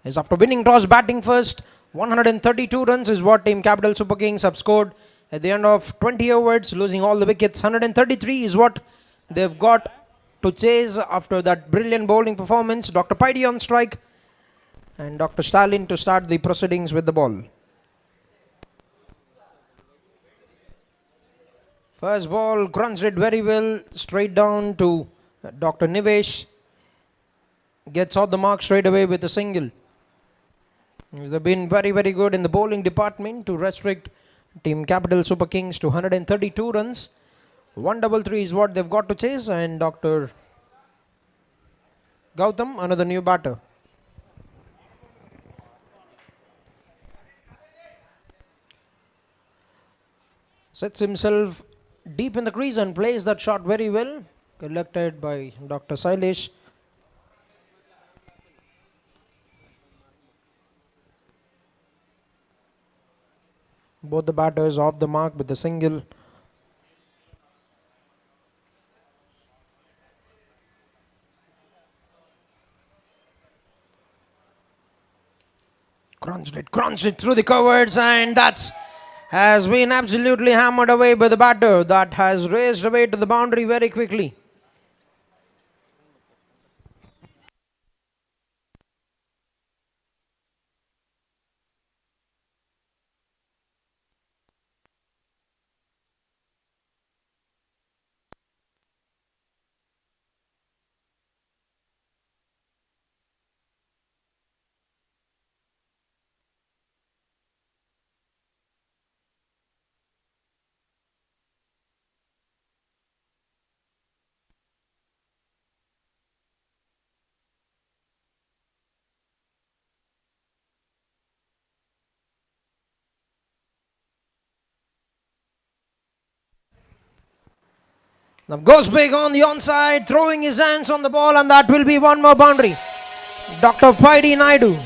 As after winning toss, batting first, 132 runs is what Team Capital Super Kings have scored at the end of 20 overs, losing all the wickets. 133 is what they've got to chase after that brilliant bowling performance. Dr. Paidi on strike and Dr. Stalin to start the proceedings with the ball. First ball, crunched it very well, straight down to Dr. Nivesh. gets out the mark straight away with a single. They've been very, very good in the bowling department to restrict Team Capital Super Kings to 132 runs. 133 is what they've got to chase, and Dr. Gautam, another new batter. Sets himself deep in the crease and plays that shot very well. Collected by Dr. Sailesh. Both the batters off the mark with the single. Crunched it through the covers, and that's has been absolutely hammered away by the batter. That has raced away to the boundary very quickly. Now goes big on the onside, throwing his hands on the ball, and that will be one more boundary. Dr. Paidi Naidu.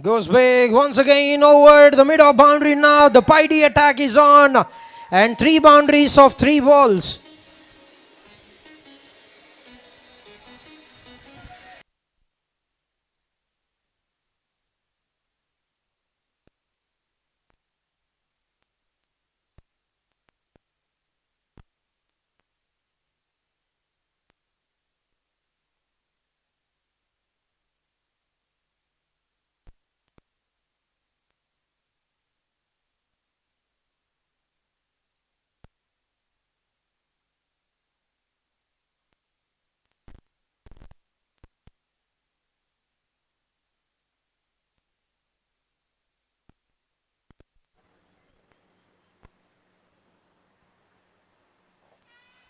Goes big once again over the mid-off boundary now. The Paidi attack is on. And 3 boundaries of 3 balls.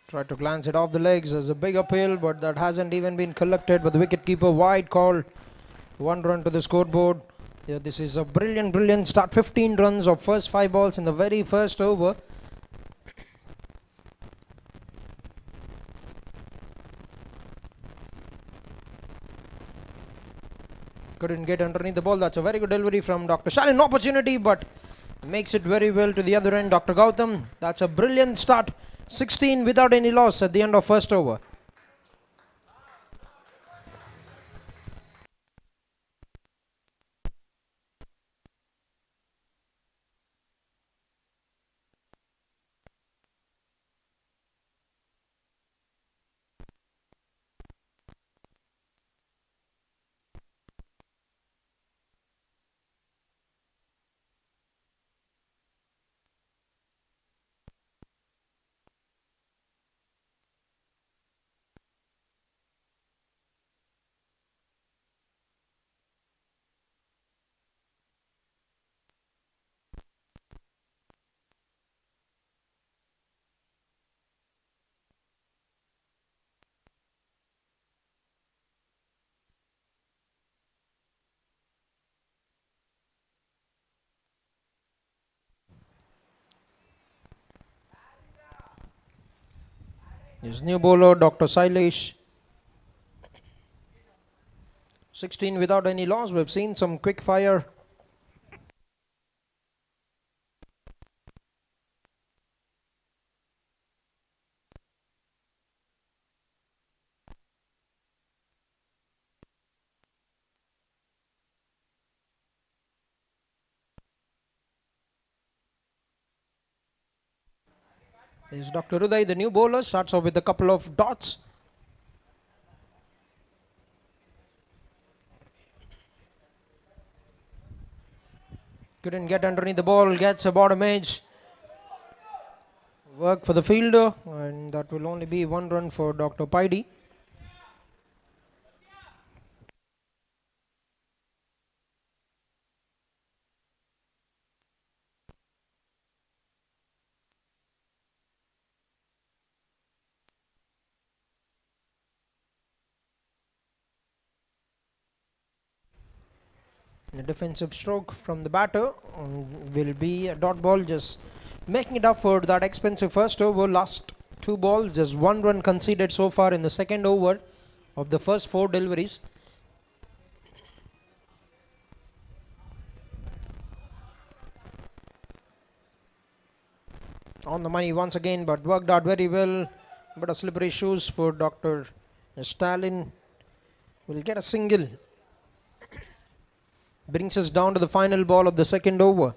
Tried to glance it off the legs as a big appeal, but that hasn't even been collected by the wicketkeeper. Wide call. 1 run to the scoreboard. Yeah, this is a brilliant start. 15 runs of first 5 balls in the very first over. Couldn't get underneath the ball. That's a very good delivery from Dr. Shalin. Opportunity, but makes it very well to the other end. Dr. Gautam, that's a brilliant start. 16 without any loss at the end of first over. His new bowler, Dr. Sailesh. 16 without any loss. We've seen some quick fire. There's Dr. Uday, the new bowler, starts off with a couple of dots. Couldn't get underneath the ball, gets a bottom edge. Work for the fielder, and that will only be 1 run for Dr. Paidi. A defensive stroke from the batter will be a dot ball, just making it up for that expensive first over. Last 2 balls, just 1 run conceded so far in the second over of the first 4 deliveries. On the money once again, but worked out very well. But of slippery shoes for Dr. Stalin. Will get a single. Brings us down to the final ball of the second over.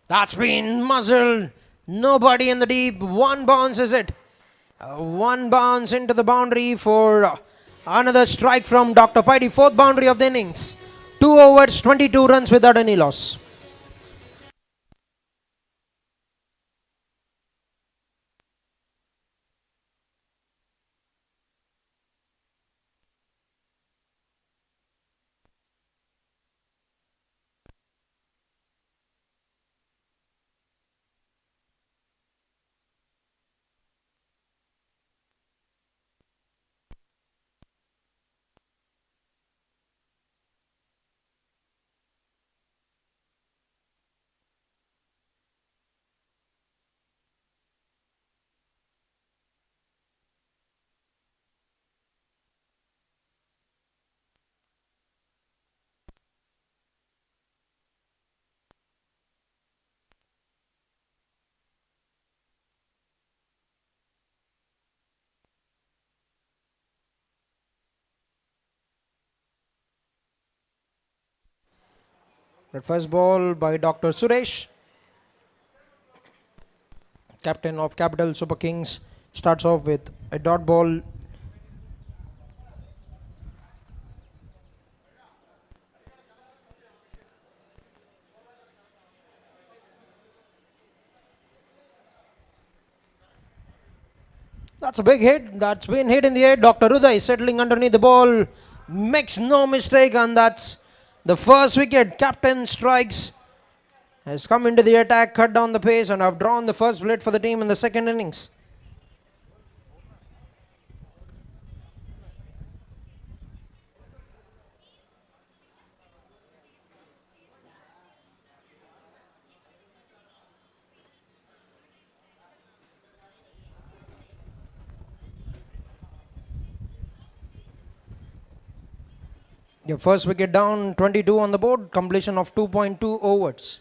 That's been muzzled. Nobody in the deep. 1 bounce is it. 1 bounce into the boundary for another strike from Dr. Paidi. 4th boundary of the innings. 2 overs, 22 runs without any loss. The first ball by Dr. Suresh, captain of Capital Super Kings, starts off with a dot ball. That's a big hit. That's been hit in the air. Dr. Uday settling underneath the ball. Makes no mistake, and that's the first wicket. Captain strikes. Has come into the attack, cut down the pace, and have drawn the first blade for the team in the second innings. Your first wicket down, 22 on the board, completion of 2.2 overs.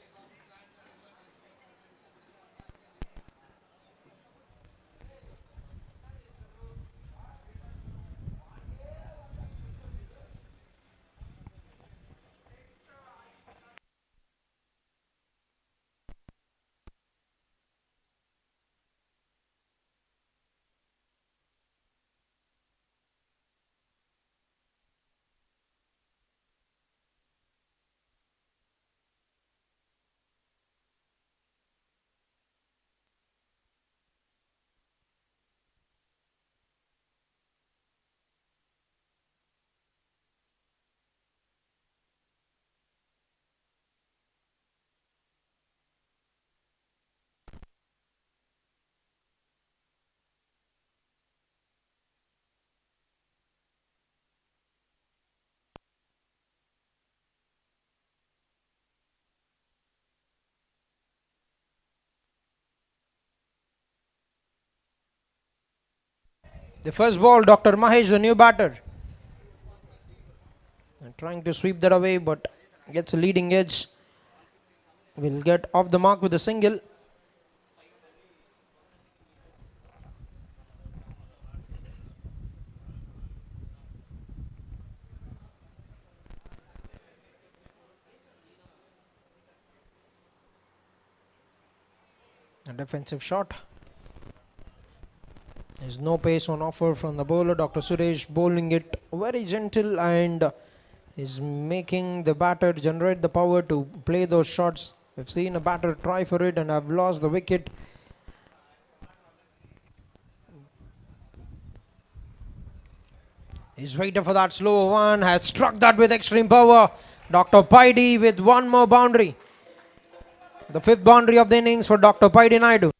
The first ball, Dr. Mahesh, the new batter. Trying to sweep that away, but gets a leading edge. Will get off the mark with a single. A defensive shot. There's no pace on offer from the bowler. Dr. Suresh bowling it very gentle and is making the batter generate the power to play those shots. We've seen a batter try for it and have lost the wicket. He's waiting for that slow one. Has struck that with extreme power. Dr. Paidi with one more boundary. The fifth boundary of the innings for Dr. Paidi Naidu.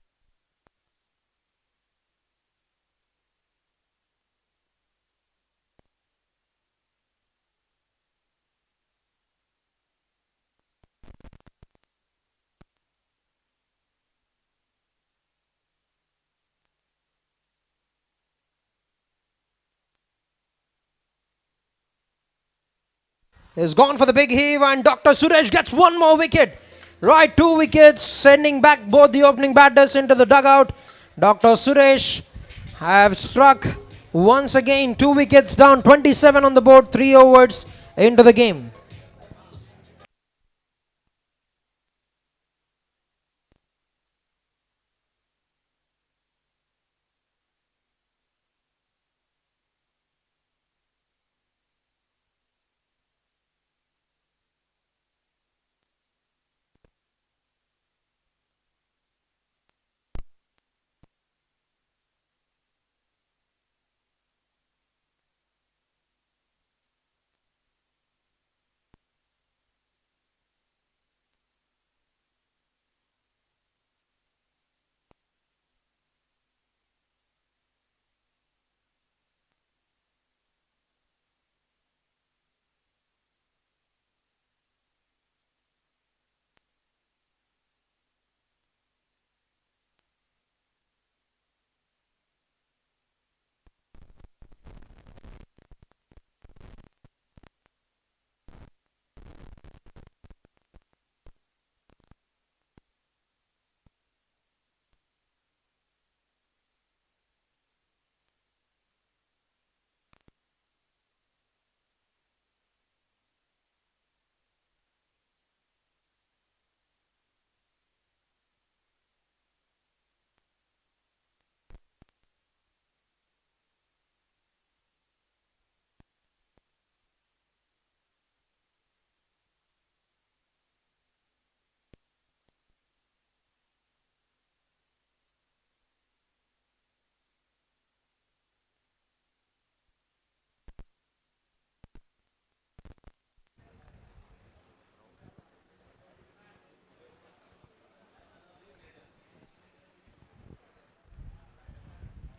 Is gone for the big heave and Dr. Suresh gets one more wicket. Right, 2 wickets, sending back both the opening batters into the dugout. Dr. Suresh have struck once again, 2 wickets down, 27 on the board, 3 overs into the game.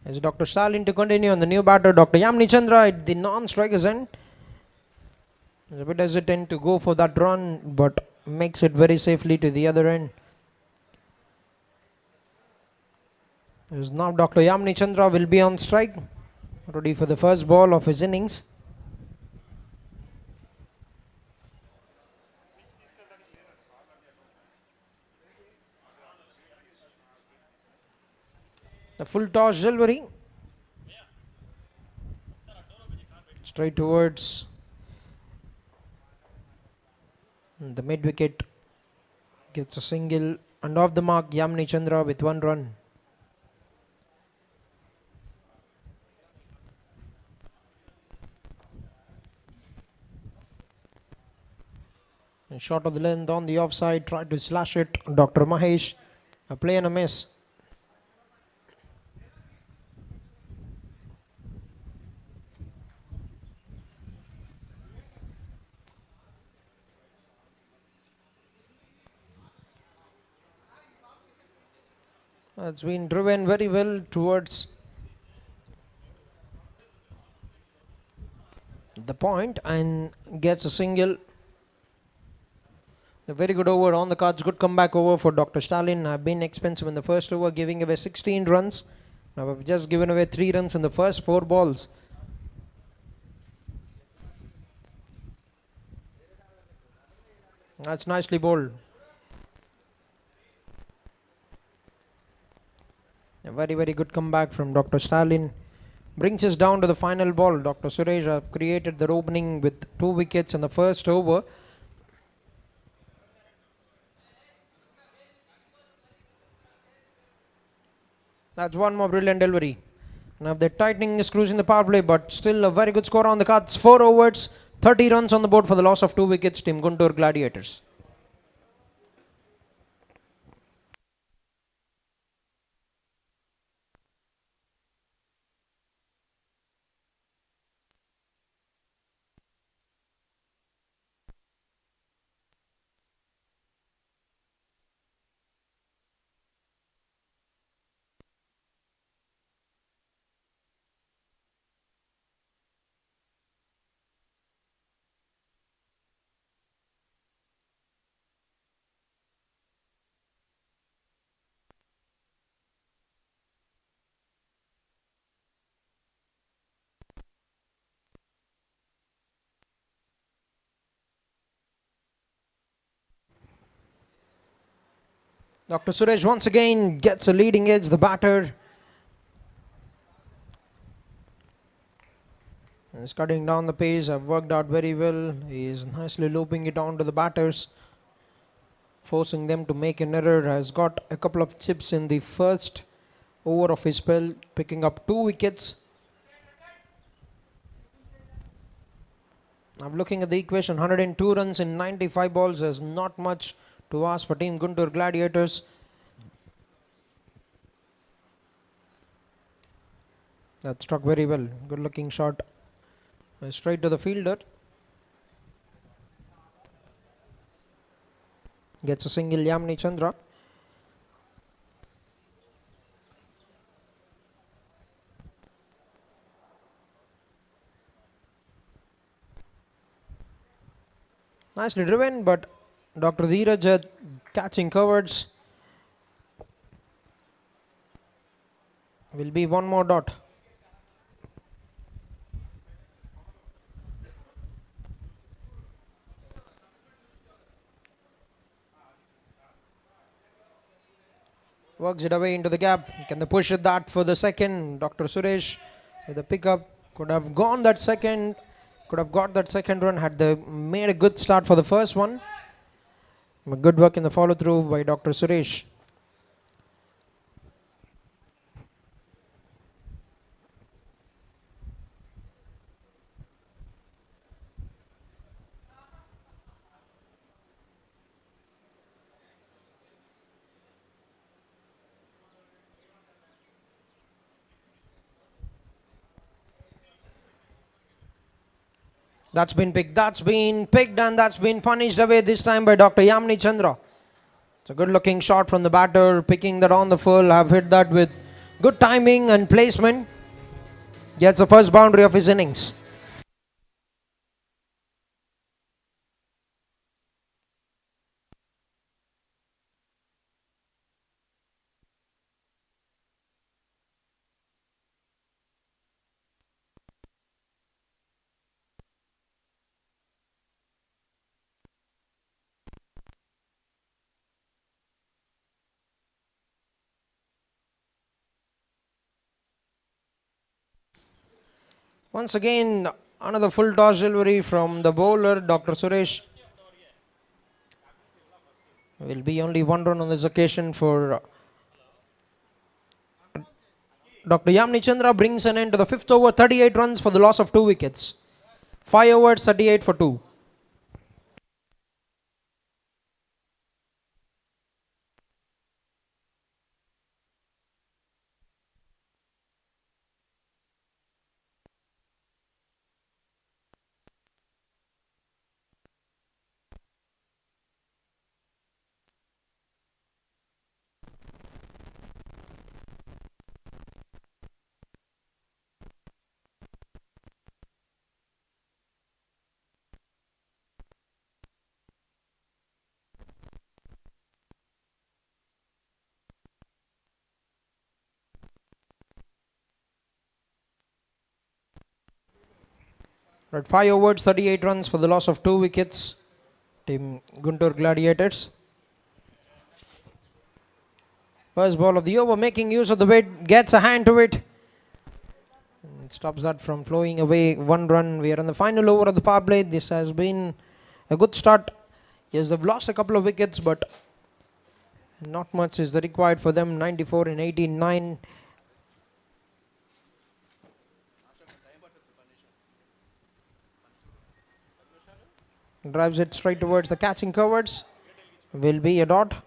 Is Dr. Stalin to continue on the new batter, Dr. Yamni Chandra at the non-strikers end. He's a bit hesitant to go for that run, but makes it very safely to the other end. Is now Dr. Yamni Chandra will be on strike, ready for the first ball of his innings. The full toss delivery. Straight towards the mid wicket. Gets a single and off the mark, Yamni Chandra with 1 run. A shot of the length on the offside, tried to slash it. Dr. Mahesh, a play and a miss. It's been driven very well towards the point and gets a single. A very good over on the cards. Good comeback over for Dr. Stalin. Have been expensive in the first over, giving away 16 runs. Now we've just given away 3 runs in the first 4 balls. That's nicely bowled. A very, very good comeback from Dr. Stalin. Brings us down to the final ball. Dr. Suresh have created their opening with 2 wickets in the first over. That's one more brilliant delivery. Now they're tightening the screws in the power play, but still a very good score on the cards. 4 overs, 30 runs on the board for the loss of 2 wickets, Team Guntur Gladiators. Dr. Suresh once again gets a leading edge, the batter. He's cutting down the pace, have worked out very well. He's nicely looping it on to the batters, forcing them to make an error. Has got a couple of chips in the first over of his spell, picking up 2 wickets. I'm looking at the equation. 102 runs in 95 balls is not much to ask for Team Guntur Gladiators. That struck very well. Good looking shot. Straight to the fielder. Gets a single, Yamini Chandra. Nicely driven, but Dr. Dheeraj catching coverts. Will be one more dot. Works it away into the gap. Can they push it that for the second? Dr. Suresh with the pickup. Could have gone that second. Could have got that second run had they made a good start for the first one. Good work in the follow through by Dr. Suresh. That's been picked, and that's been punished away this time by Dr. Yamini Chandra. It's a good looking shot from the batter, picking that on the full. Have hit that with good timing and placement. Gets the first boundary of his innings. Once again, another full toss delivery from the bowler, Dr. Suresh. Will be only 1 run on this occasion for Dr. Yamini Chandra. Brings an end to the 5th over, 38 runs for the loss of 2 wickets. 5 overs, 38 for 2. At 5 overs, 38 runs for the loss of 2 wickets. Team Guntur Gladiators. First ball of the over, making use of the weight, gets a hand to it. And stops that from flowing away. 1 run. We are on the final over of the power play. This has been a good start. Yes, they've lost a couple of wickets, but not much is the required for them. 94 in 18-9. Drives it straight towards the catching covers. Will be a dot.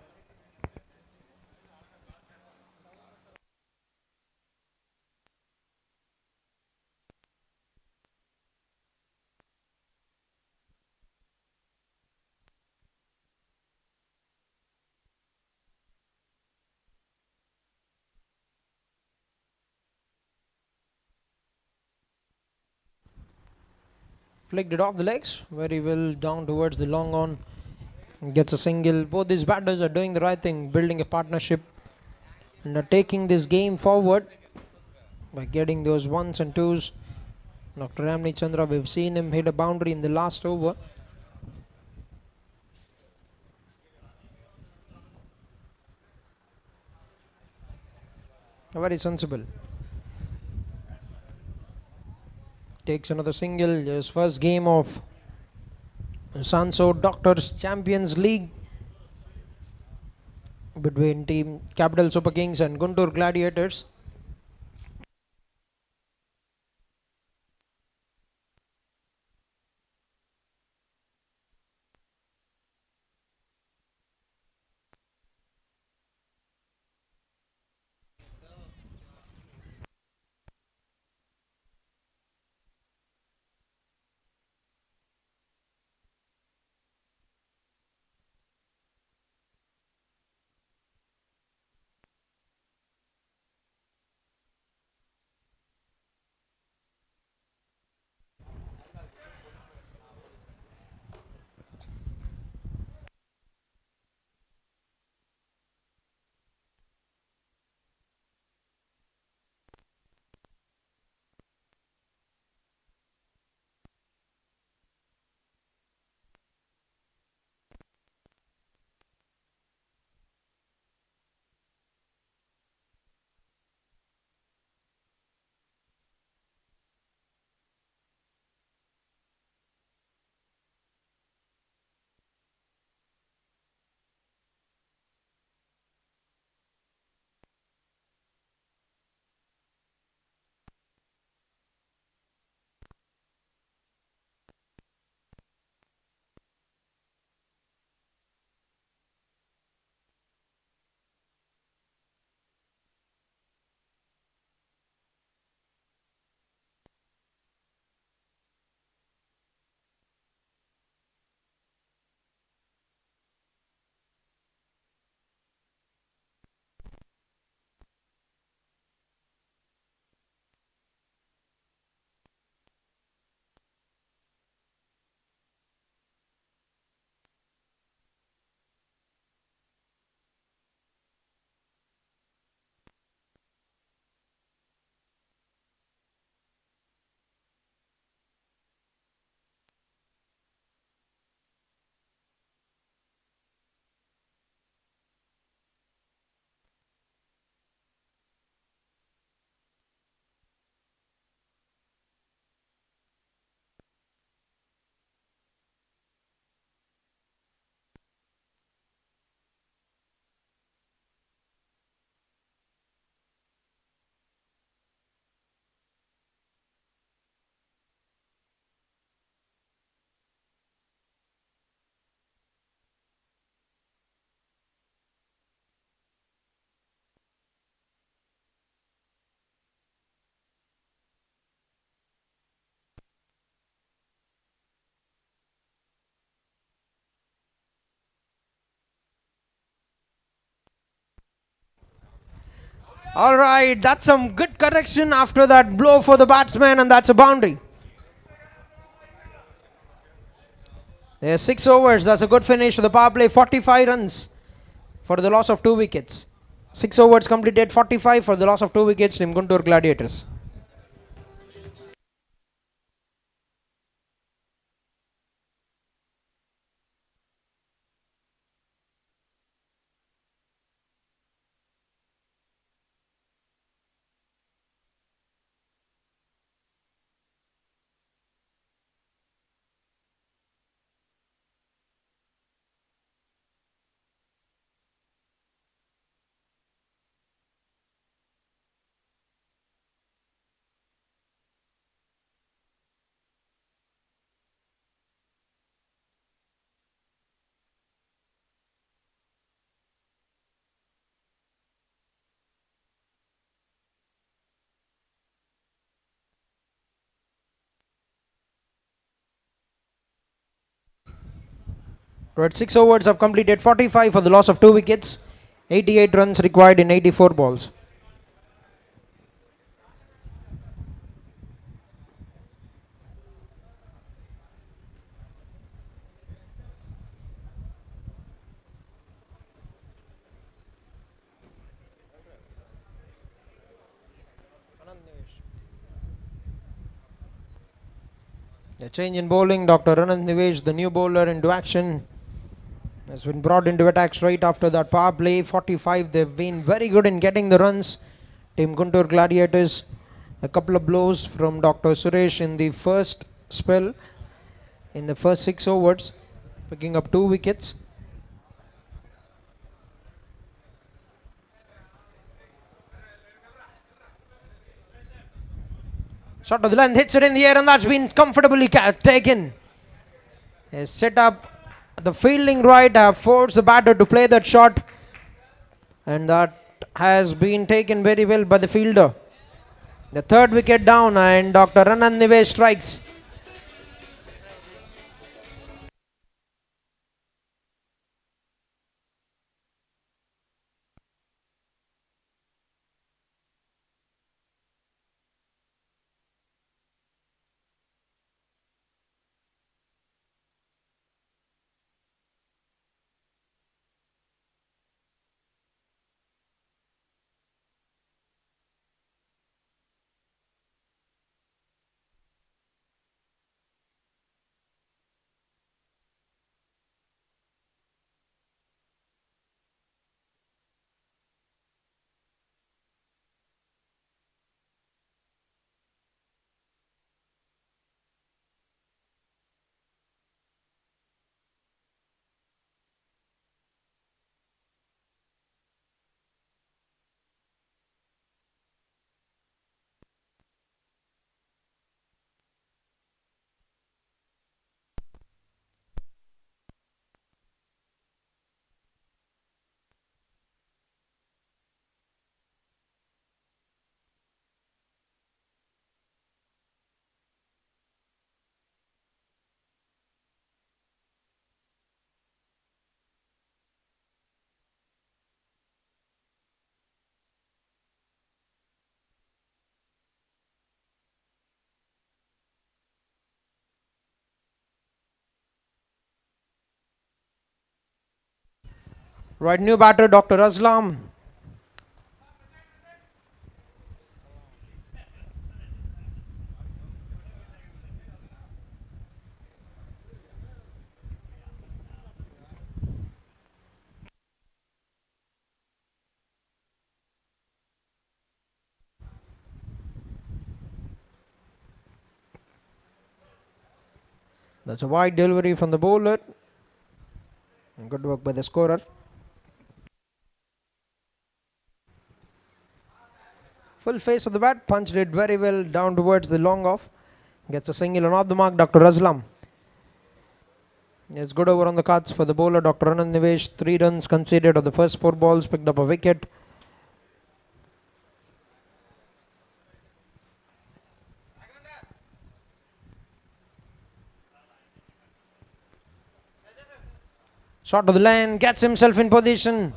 Flicked it off the legs very well down towards the long on. Gets a single. Both these batters are doing the right thing, building a partnership and are taking this game forward by getting those ones and twos. Dr. Ramni Chandra, we've seen him hit a boundary in the last over. Very sensible. Takes another single. His first game of SAANSO Doctor Champions League between Team Capital Super Kings and Guntur Gladiators. Alright, that's some good correction after that blow for the batsman, and that's a boundary. There's 6 overs. That's a good finish for the power play. 45 runs for the loss of 2 wickets. 6 overs completed, 45 for the loss of 2 wickets. Team Guntur Gladiators. Right, 6 overs have completed, 45 for the loss of 2 wickets, 88 runs required in 84 balls. A change in bowling, Dr. Anand Nivesh, the new bowler, into action, has been brought into attack straight after that power play. 45, they've been very good in getting the runs. Team Guntur Gladiators, a couple of blows from Dr. Suresh in the first spell, in the first 6 overs, picking up 2 wickets. Shot of the length, hits it in the air, and that's been comfortably taken. Has set up the fielding right, have forced the batter to play that shot, and that has been taken very well by the fielder. The third wicket down, and Dr. Anand Nivesh strikes. Right, new batter, Dr. Aslam. That's a wide delivery from the bowler. Good work by the scorer. Full face of the bat, punched it very well down towards the long off. Gets a single and off the mark, Dr. Aslam. It's good over on the cards for the bowler, Dr. Anand Nivesh. 3 runs conceded on the first 4 balls, picked up a wicket. Shot to the lane, gets himself in position.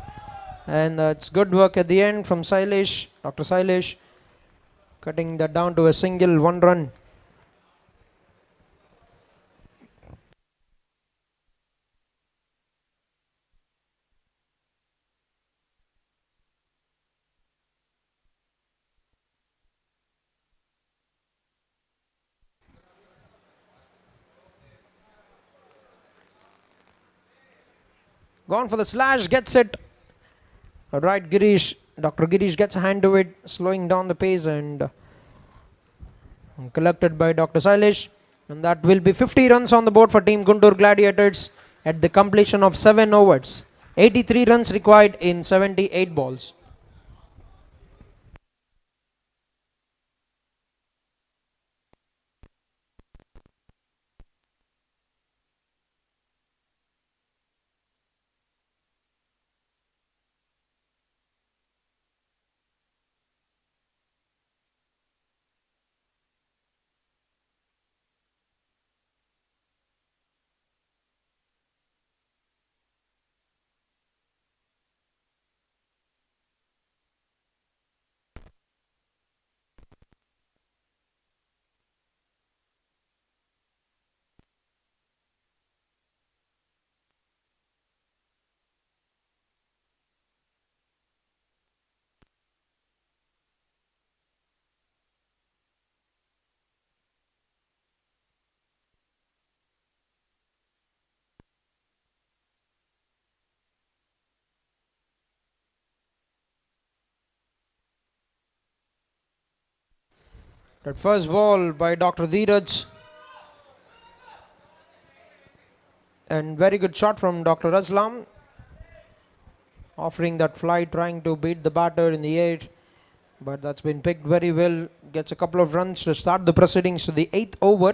And it's good work at the end from Sailesh, Dr. Sailesh, cutting that down to a single, 1 run. Gone for the slash, gets it. Right, Girish. Dr. Girish gets a hand to it, slowing down the pace, and collected by Dr. Sailesh. And that will be 50 runs on the board for Team Guntur Gladiators at the completion of 7 overs. 83 runs required in 78 balls. That first ball by Dr. Dheeraj. And very good shot from Dr. Aslam. Offering that fly, trying to beat the batter in the air. But that's been picked very well. Gets a couple of runs to start the proceedings to the 8th over.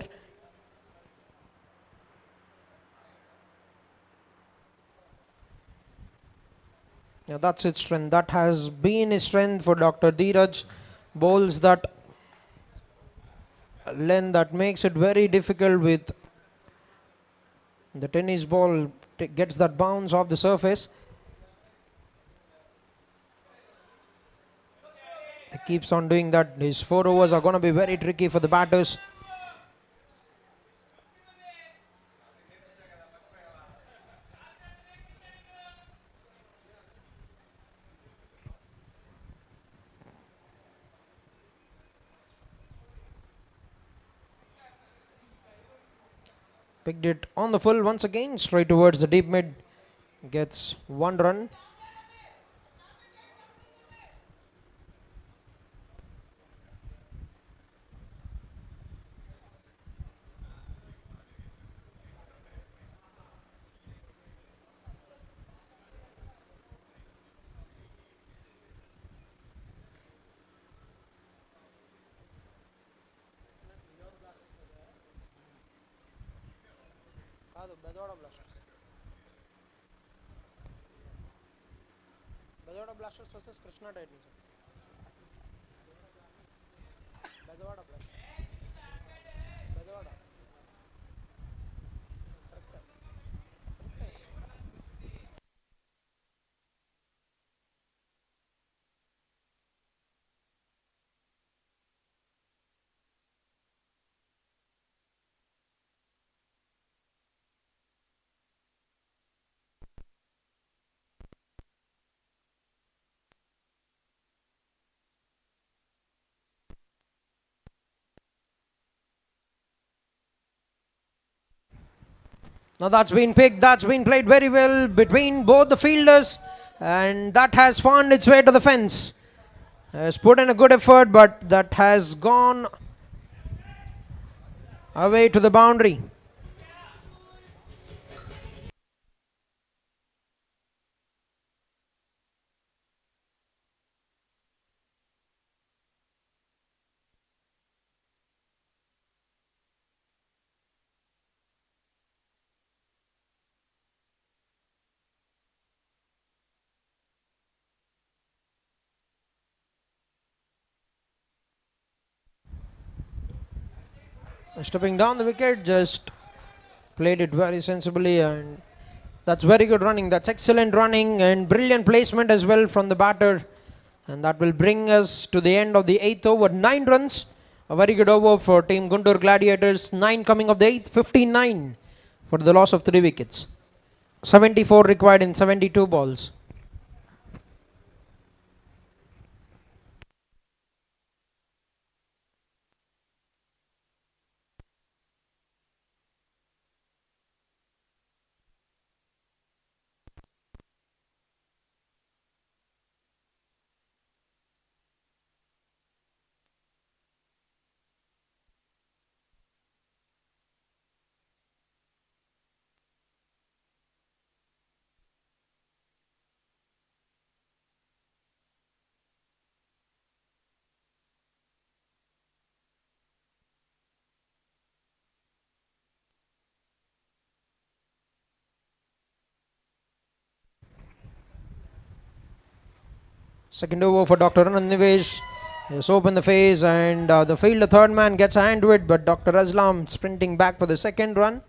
Yeah, that's its strength. That has been his strength for Dr. Dheeraj. Bowls that length that makes it very difficult with the tennis ball. Gets that bounce off the surface. He keeps on doing that. His 4 overs are going to be very tricky for the batters. Picked it on the full once again, straight towards the deep mid. Gets 1 run. Blasters versus Krishna Titans. Now that's been picked, that's been played very well between both the fielders, and that has found its way to the fence. Has put in a good effort, but that has gone away to the boundary. Stepping down the wicket, just played it very sensibly, and that's very good running. That's excellent running and brilliant placement as well from the batter. And that will bring us to the end of the 8th over. 9 runs. A very good over for team Guntur Gladiators. 9 coming of the 8th. 59 for the loss of 3 wickets. 74 required in 72 balls. Second over for Dr. Anand. Has opened the phase, and the fielder third man gets a hand to it, but Dr. Aslam sprinting back for the second run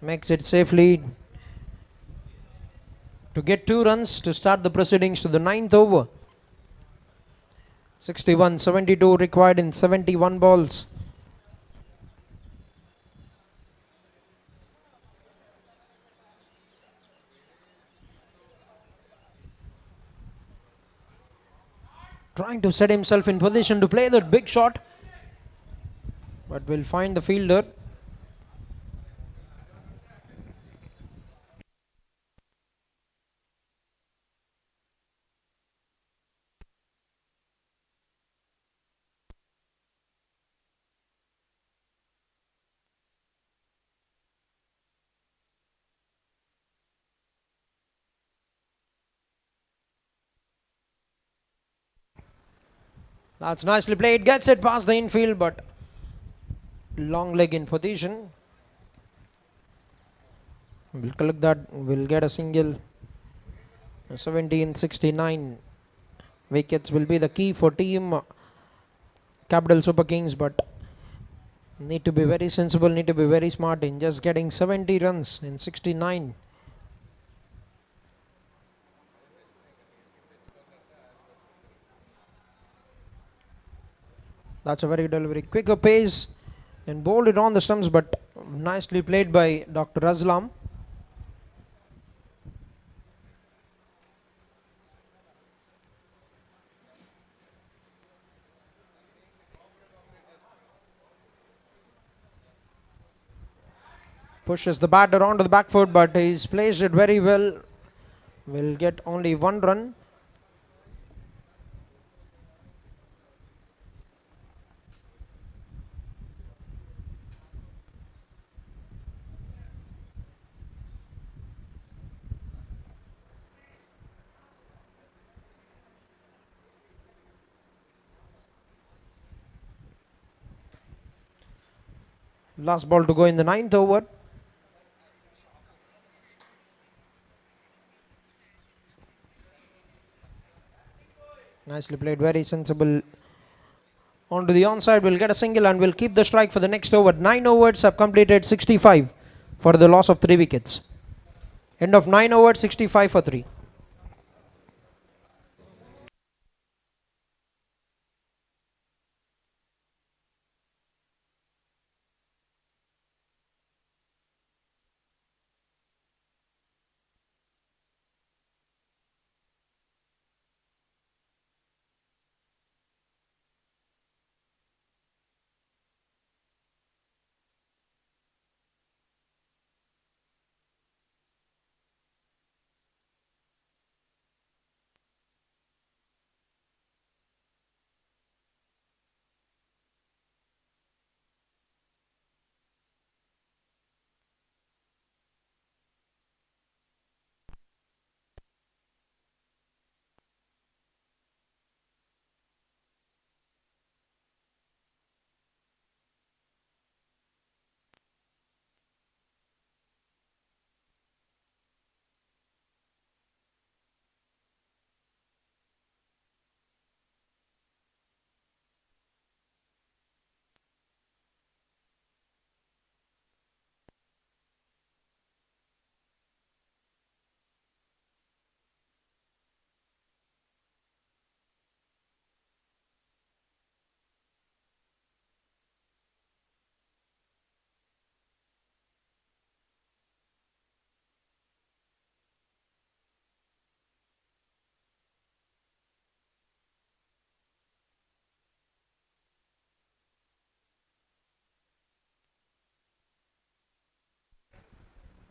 makes it safely to get 2 runs to start the proceedings to the 9th over. 61-72 required in 71 balls. Trying to set himself in position to play that big shot, but will find the fielder. That's nicely played. Gets it past the infield, but long leg in position. We'll collect that. We'll get a single. 17-69. Wickets will be the key for team Capital Super Kings, but need to be very sensible, need to be very smart in just getting 70 runs in 69. That's a very delivery. Quicker pace and bowled it on the stumps, but nicely played by Dr. Aslam. Pushes the batter onto the back foot, but he's placed it very well. Will get only one run. Last ball to go in the 9th over. Nicely played, very sensible. Onto the onside, we'll get a single and we'll keep the strike for the next over. 9 overs have completed 65 for the loss of 3 wickets. End of 9 overs, 65 for 3.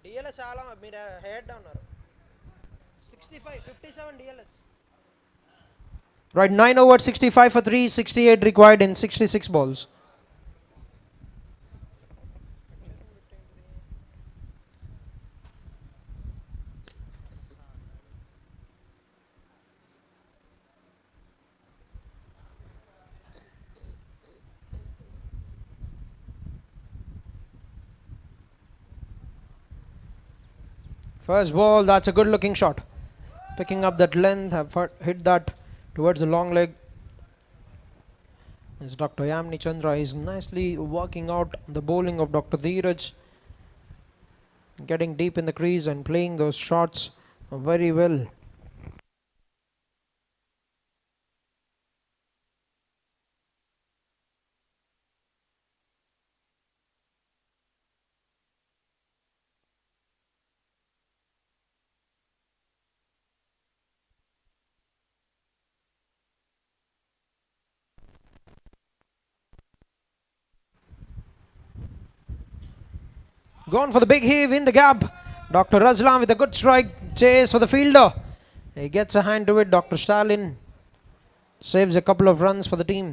DLS చాలా మీరు head ఉన్నారు 65 57 DLS. Right, 9 overs, 65 for 3, 68 required in 66 balls. First ball, that's a good looking shot. Picking up that length, have hit that towards the long leg. As Dr. Yamni Chandra is nicely working out the bowling of Dr. Dheeraj, getting deep in the crease and playing those shots very well. Gone for the big heave in the gap. Dr. Razlan with a good strike. Chase for the fielder. He gets a hand to it. Dr. Stalin saves a couple of runs for the team.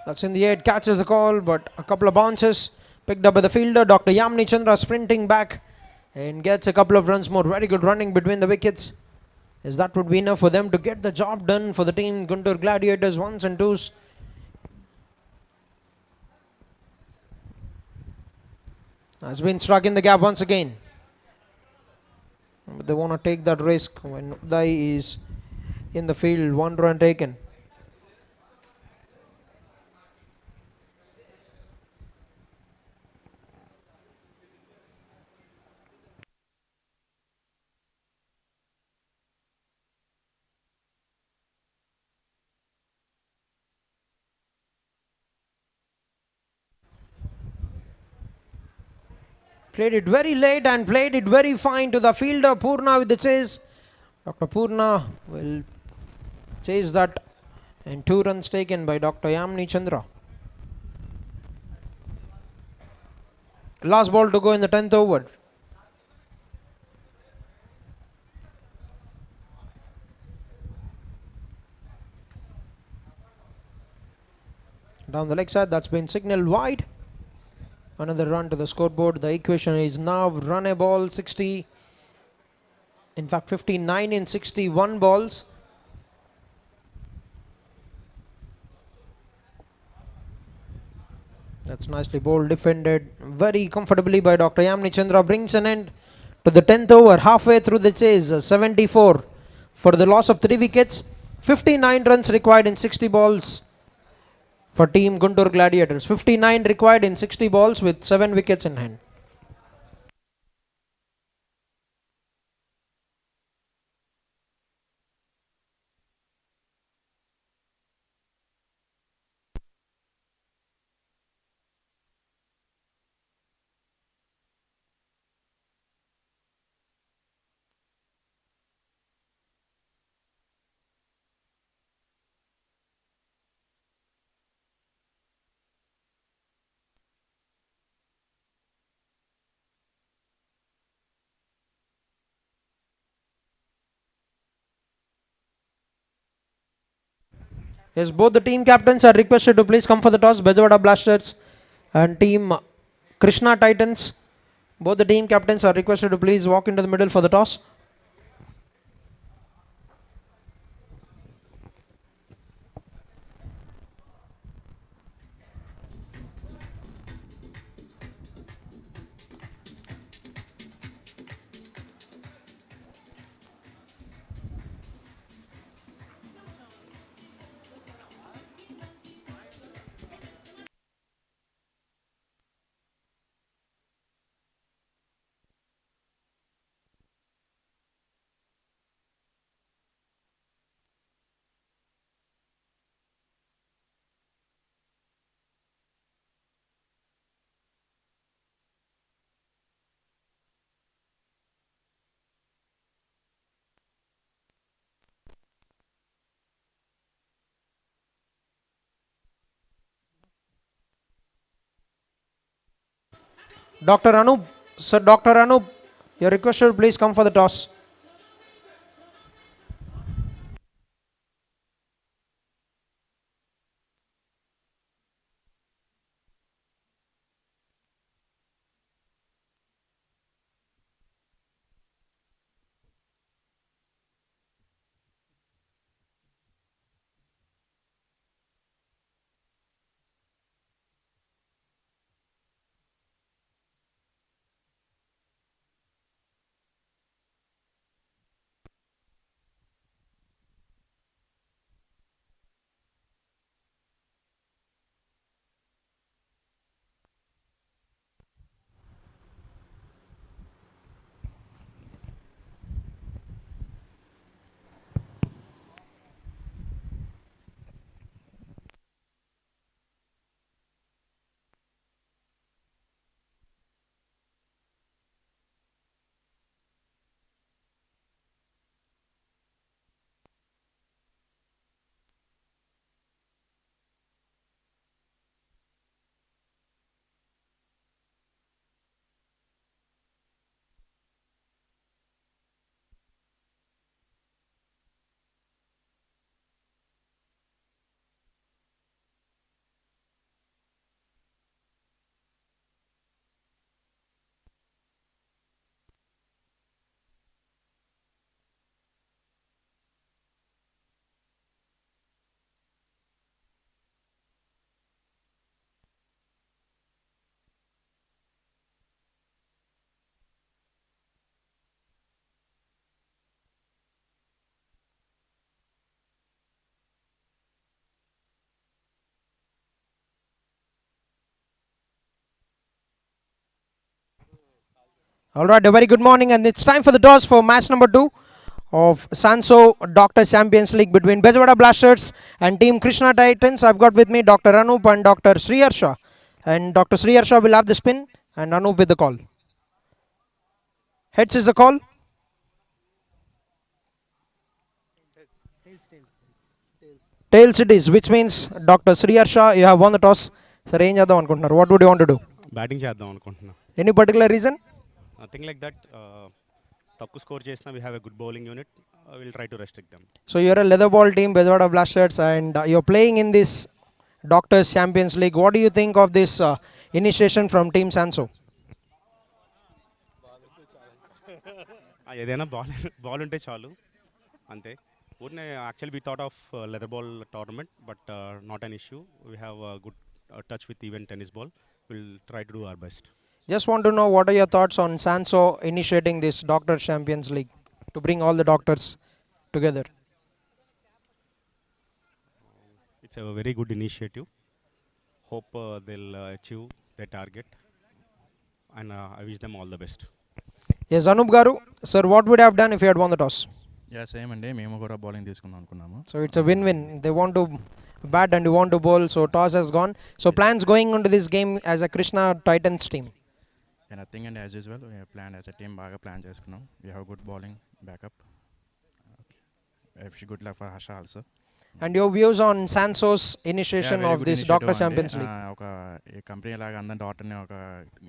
That's in the air, catches the call, but a couple of bounces picked up by the fielder. Dr. Yamni Chandra sprinting back and gets a couple of runs more. Very good running between the wickets. As that would be enough for them to get the job done for the team Guntur Gladiators. Ones and twos. Has been struck in the gap once again. But they want to take that risk when Uday is in the field. One run taken. Played it very late and played it very fine to the fielder Purna with the chase. Dr. Purna will chase that, and 2 runs taken by Dr. Yamni Chandra. Last ball to go in the 10th over. Down the leg side, that's been signaled wide. Another run to the scoreboard. The equation is now run a ball 60. In fact, 59 in 61 balls. That's nicely bowled, defended very comfortably by Dr. Yamni Chandra. Brings an end to the 10th over. Halfway through the chase, 74 for the loss of 3 wickets. 59 runs required in 60 balls for team Guntur Gladiators. 59 required in 60 balls with 7 wickets in hand. Yes, both the team captains are requested to please come for the toss. Bejawada Blasters and team Krishna Titans. Both the team captains are requested to please walk into the middle for the toss. Dr. Anup, Sir Dr. Anup, you're requested to please come for the toss. Alright, a very good morning, and it's time for the toss for match number 2 of SAANSO Doctor Champions League between Bejawada Blasters and Team Krishna Titans. I've got with me Dr. Anup and Dr. Sriharsha. And Dr. Sriharsha will have the spin and Anup with the call. Heads is the call. Tails it is, which means Dr. Sriharsha, you have won the toss. Sir, what would you want to do? Batting చేద్దాం అనుకుంటున్నా. Any particular reason? Nothing like that. తక్కువ score చేసినా we have a good bowling unit. We'll try to restrict them. So you're a leather ball team, Bejawada Blasters, and you're playing in this Doctors Champions League. What do you think of this initiation from Team SAANSO? ఏదైనా ball ఉంటే చాలు అంతే. ఊరినే actually we thought of leather ball tournament, but not an issue. We have a good touch with even tennis ball. We'll try to do our best. Just want to know what are your thoughts on SAANSO initiating this Doctors Champions League to bring all the doctors together. It's a very good initiative. Hope they'll achieve their target, and I wish them all the best. Yes, Anup Garu, sir, what would you have done if you had won the toss? Yeah, same and మేము కూడా bowling తీసుకుందాం అనుకున్నాము. So it's a win-win. They want to bat and you want to bowl, so toss has gone. So plans going into this game as a Krishna Titans team? And nothing, and as usual we have planned as a team, బాగా plan చేసుకున్నాం. We have good bowling backup. I wish good luck for Harsha also. And your views on SAANSO's initiation of this Doctor Champions League? ఒక ఈ company లాగా అందరి డాటర్ని ఒక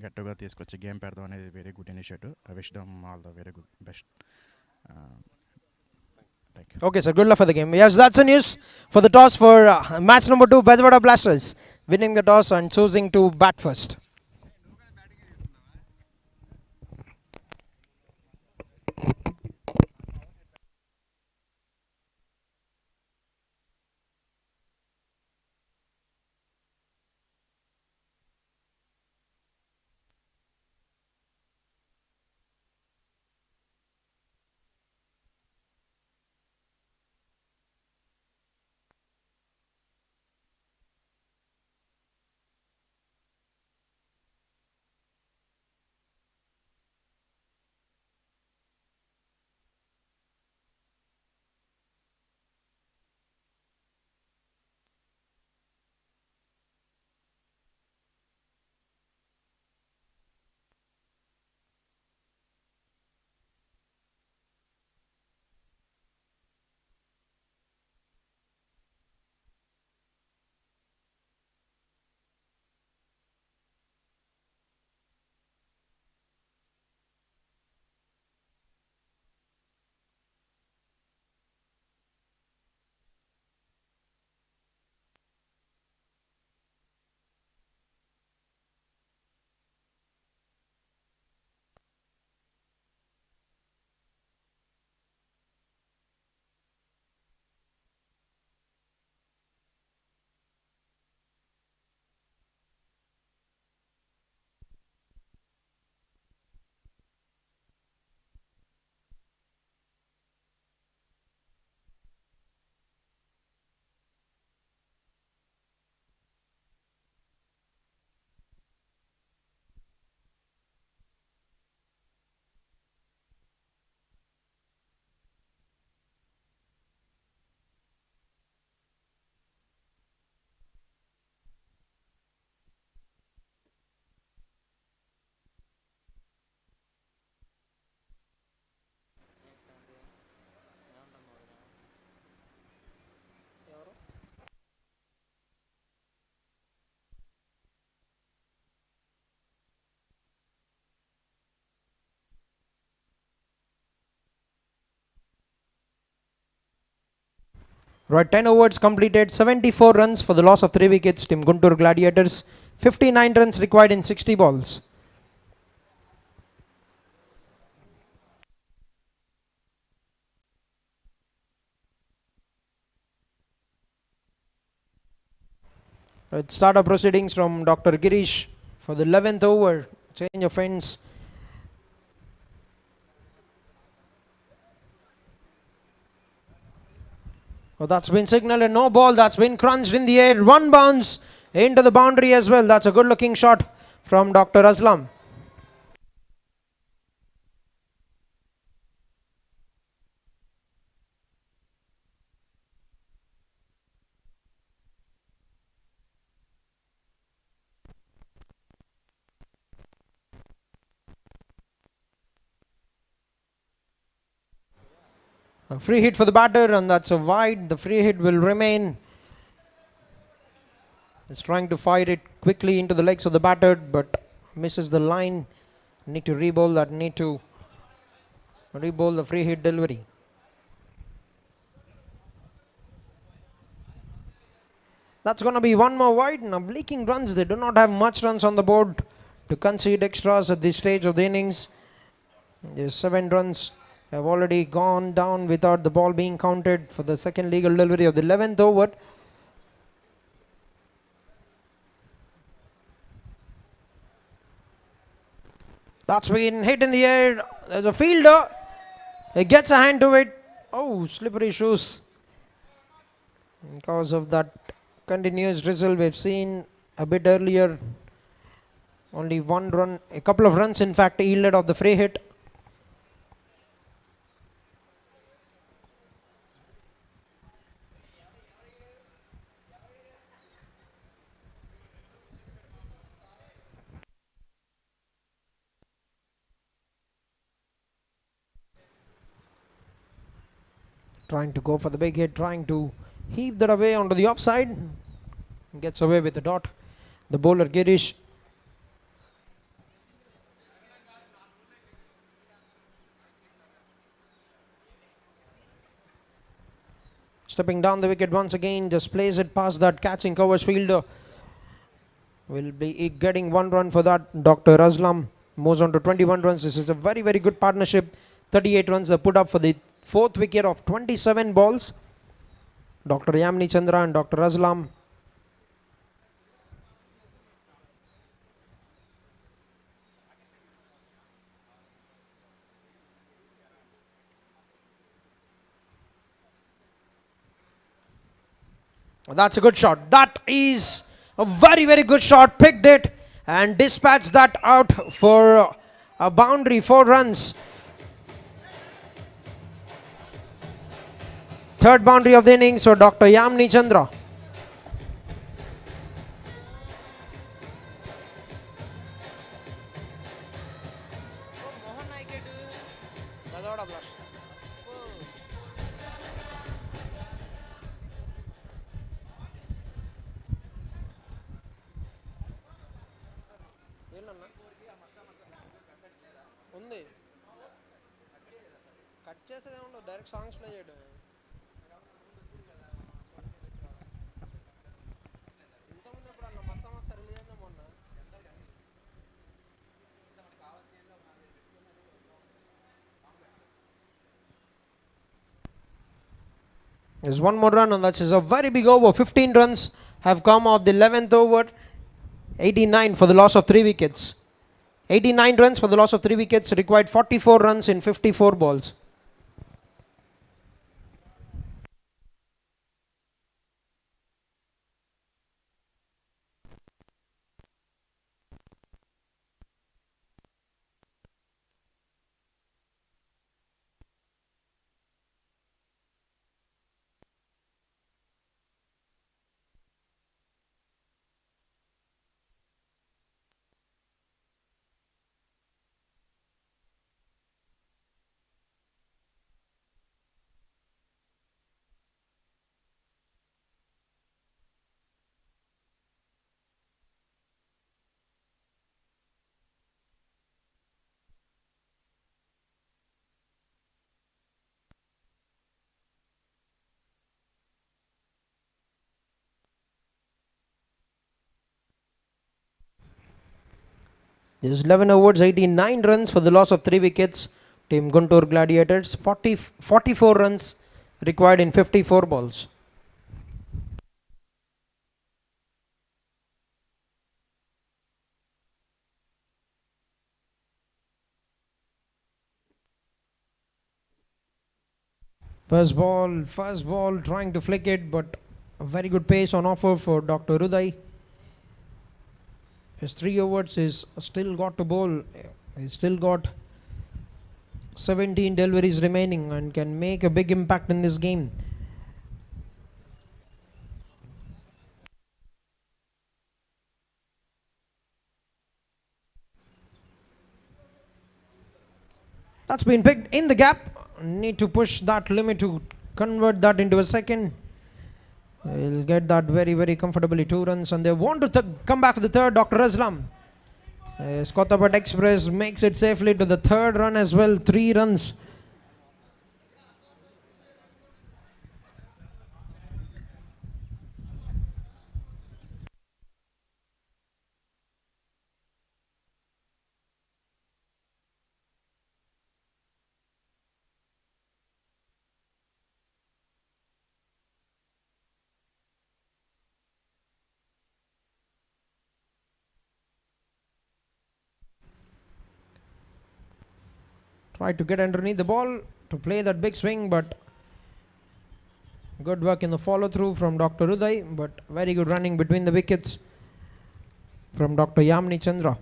గట్టుగా తీసుకొచ్చి game పెడదాం అనేది very good initiative. I wish them all the very good best. Okay, sir. Good luck for the game. Yes, that's the news for the toss for match number 2. Bejawada Blasters winning the toss and choosing to bat first. Right, 10 overs completed, 74 runs for the loss of 3 wickets. Team Guntur Gladiators, 59 runs required in 60 balls. Right, start of proceedings from Dr. Girish for the 11th over. Change of ends. Oh, that's been signaled and no ball. That's been crunched in the air. One bounce into the boundary as well. That's a good looking shot from Dr. Aslam. A free hit for the batter, and that's a wide. The free hit will remain. He's trying to fire it quickly into the legs of the batter, but misses the line. Need to re-bowl that. Need to re-bowl the free hit delivery. That's going to be one more wide. Now leaking runs. They do not have much runs on the board to concede extras at this stage of the innings. There's 7 runs have already gone down without the ball being counted for the second legal delivery of the 11th over. That's been hit in the air. There's a fielder. He gets a hand to it. Oh, slippery shoes. Because of that continuous drizzle we've seen a bit earlier. Only 1 run, a couple of runs in fact yielded of the free hit. Trying to go for the big hit, trying to heave that away onto the offside. Gets away with the dot. The bowler Girish. Stepping down the wicket once again, just plays it past that catching covers fielder. Will be getting 1 run for that. Dr. Aslam moves on to 21 runs. This is a very, very good partnership. 38 runs are put up for the 4th wicket of 27 balls. Dr. Yamni Chandra and Dr. Aslam. That's a good shot. That is a very, very good shot. Picked it and dispatched that out for a boundary, 4 runs. 3rd boundary of the innings for Dr. Yamni Chandra. Direct songs play చేయడం ఇంతకుముందు ఎప్పుడు అన్న మస్తా మస్తా release అయిందా మొన్న There's 1 more run and that is a very big over. 15 runs have come off the 11th over. 89 for the loss of 3 wickets. 89 runs for the loss of 3 wickets. Required 44 runs in 54 balls. There's 11 overs, 89 runs for the loss of 3 wickets. Team Guntur Gladiators, 44 runs required in 54 balls. First ball, trying to flick it, but a very good pace on offer for Dr. Uday. His 3 overs is still got to bowl. He's still got 17 deliveries remaining and can make a big impact in this game. That's been picked in the gap. need to push that limit to convert that into a second. He'll get that very comfortably. 2 runs, and they want to come back to the third. Dr. Aslam. Kottapat Express makes it safely to the third run as well. 3 runs. Tried to get underneath the ball to play that big swing, but good work in the follow through from Dr. Uday, but very good running between the wickets from Dr. Yamni Chandra.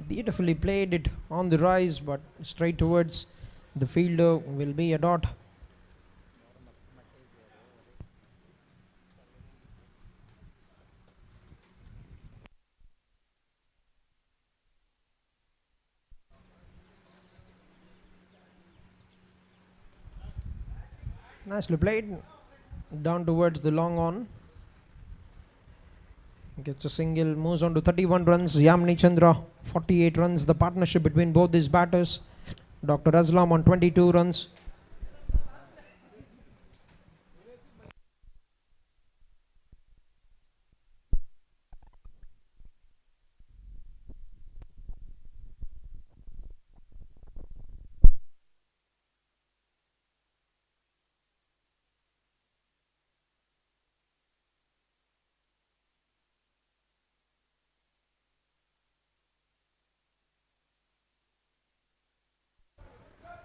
Beautifully played it on the rise, but straight towards the fielder will be a dot. Nicely played down towards the long on. Gets a single, moves on to 31 runs. Yamni Chandra 48 runs. The partnership between both these batters. Dr. Aslam on 22 runs.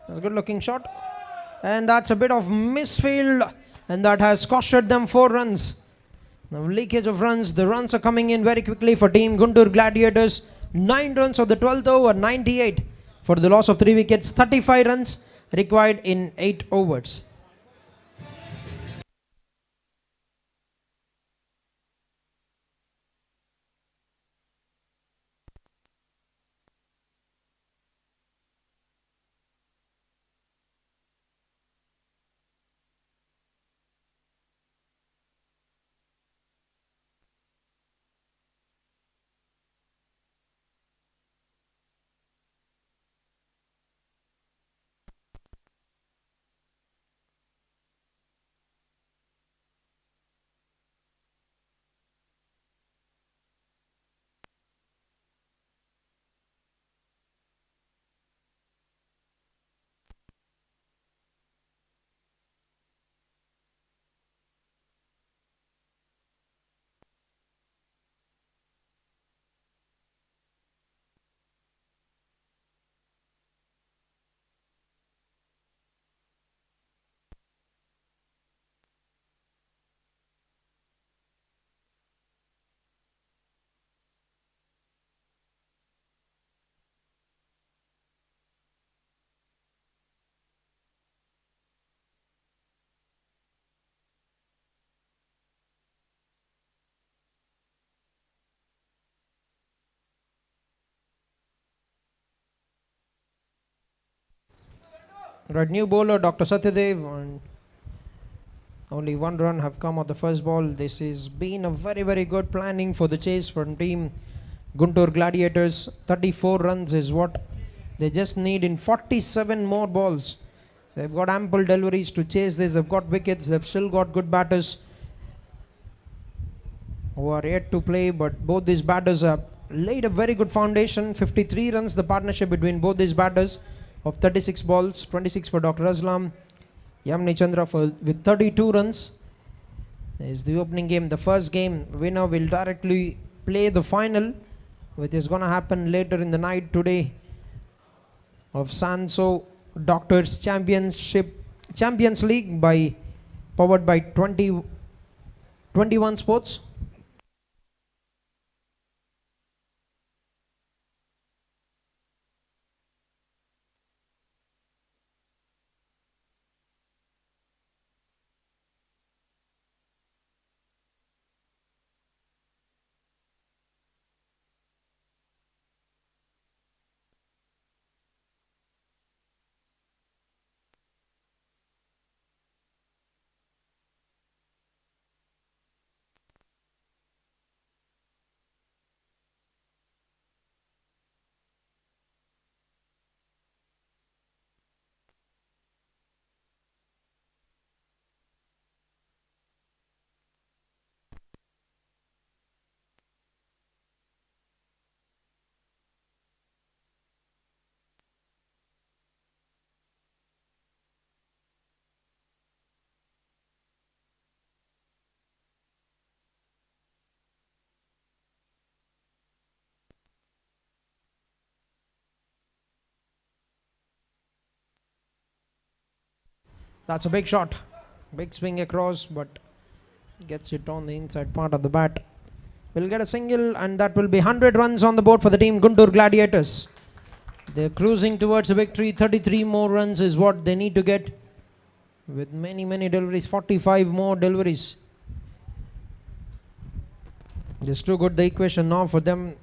That's a good looking shot, and that's a bit of misfield, and that has costed them 4 runs. Now leakage of runs. The runs are coming in very quickly for team Guntur Gladiators. 9 runs of the 12th over, 98 for the loss of 3 wickets. 35 runs required in 8 overs. Right, new bowler Dr. Satyadev, and only 1 run have come on the first ball. This has been a very good planning for the chase from team Guntur Gladiators. 34 runs is what they just need in 47 more balls. They've got ample deliveries to chase this. They've got wickets. They've still got good batters who are yet to play, but both these batters have laid a very good foundation. 53 runs the partnership between both these batters of 36 balls. 26 for Dr. Aslam. Yamni Chandra with 32 runs. Is the opening game. The first game winner will directly play the final, which is going to happen later in the night today, of SAANSO Doctors Champions League powered by 21 Sports. That's a big shot. Big swing across, but gets it on the inside part of the bat. Will get a single, and that will be 100 runs on the board for the team Guntur Gladiators. They're cruising towards a victory. 33 more runs is what they need to get, with many deliveries. 45 more deliveries. Just too good the equation now for them.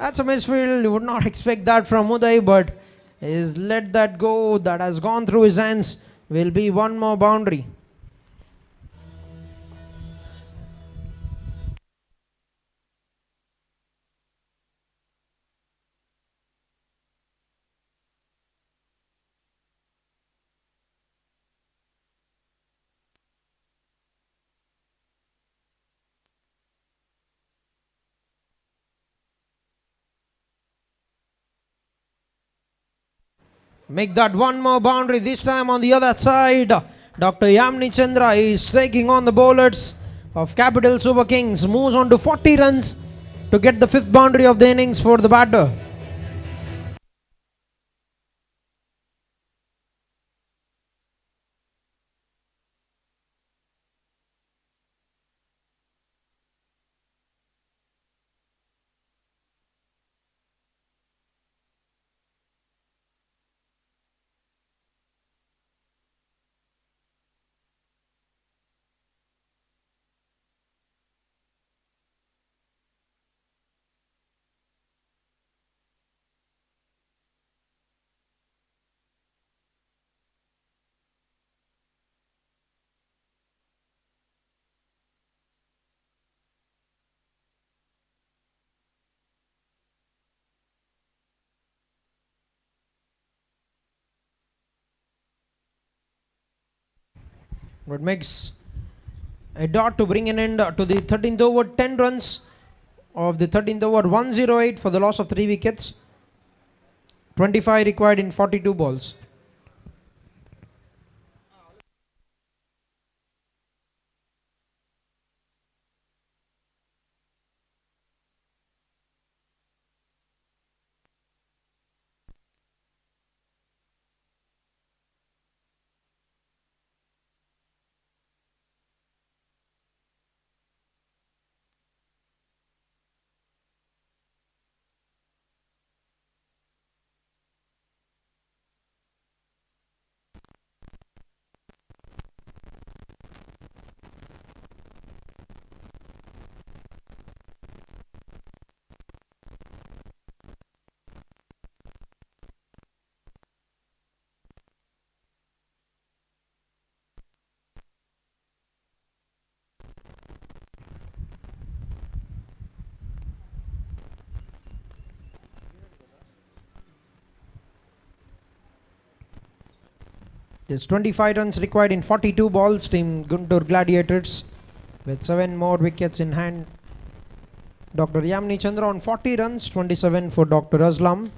That's a misfield. You would not expect that from Uday, but he's let that go. That has gone through his hands. Will be one more boundary. Make that one more boundary, this time on the other side. Dr. Yamni Chandra is taking on the bowlers of Capital Super Kings. Moves on to 40 runs to get the fifth boundary of the innings for the batter. But makes a dot to bring an end to the 13th over. 10 runs of the 13th over. 108 for the loss of 3 wickets. 25 required in 42 balls. There's 25 runs required in 42 balls. Team Guntur Gladiators with 7 more wickets in hand. Dr. Yamni Chandra on 40 runs, 27 for Dr. Aslam.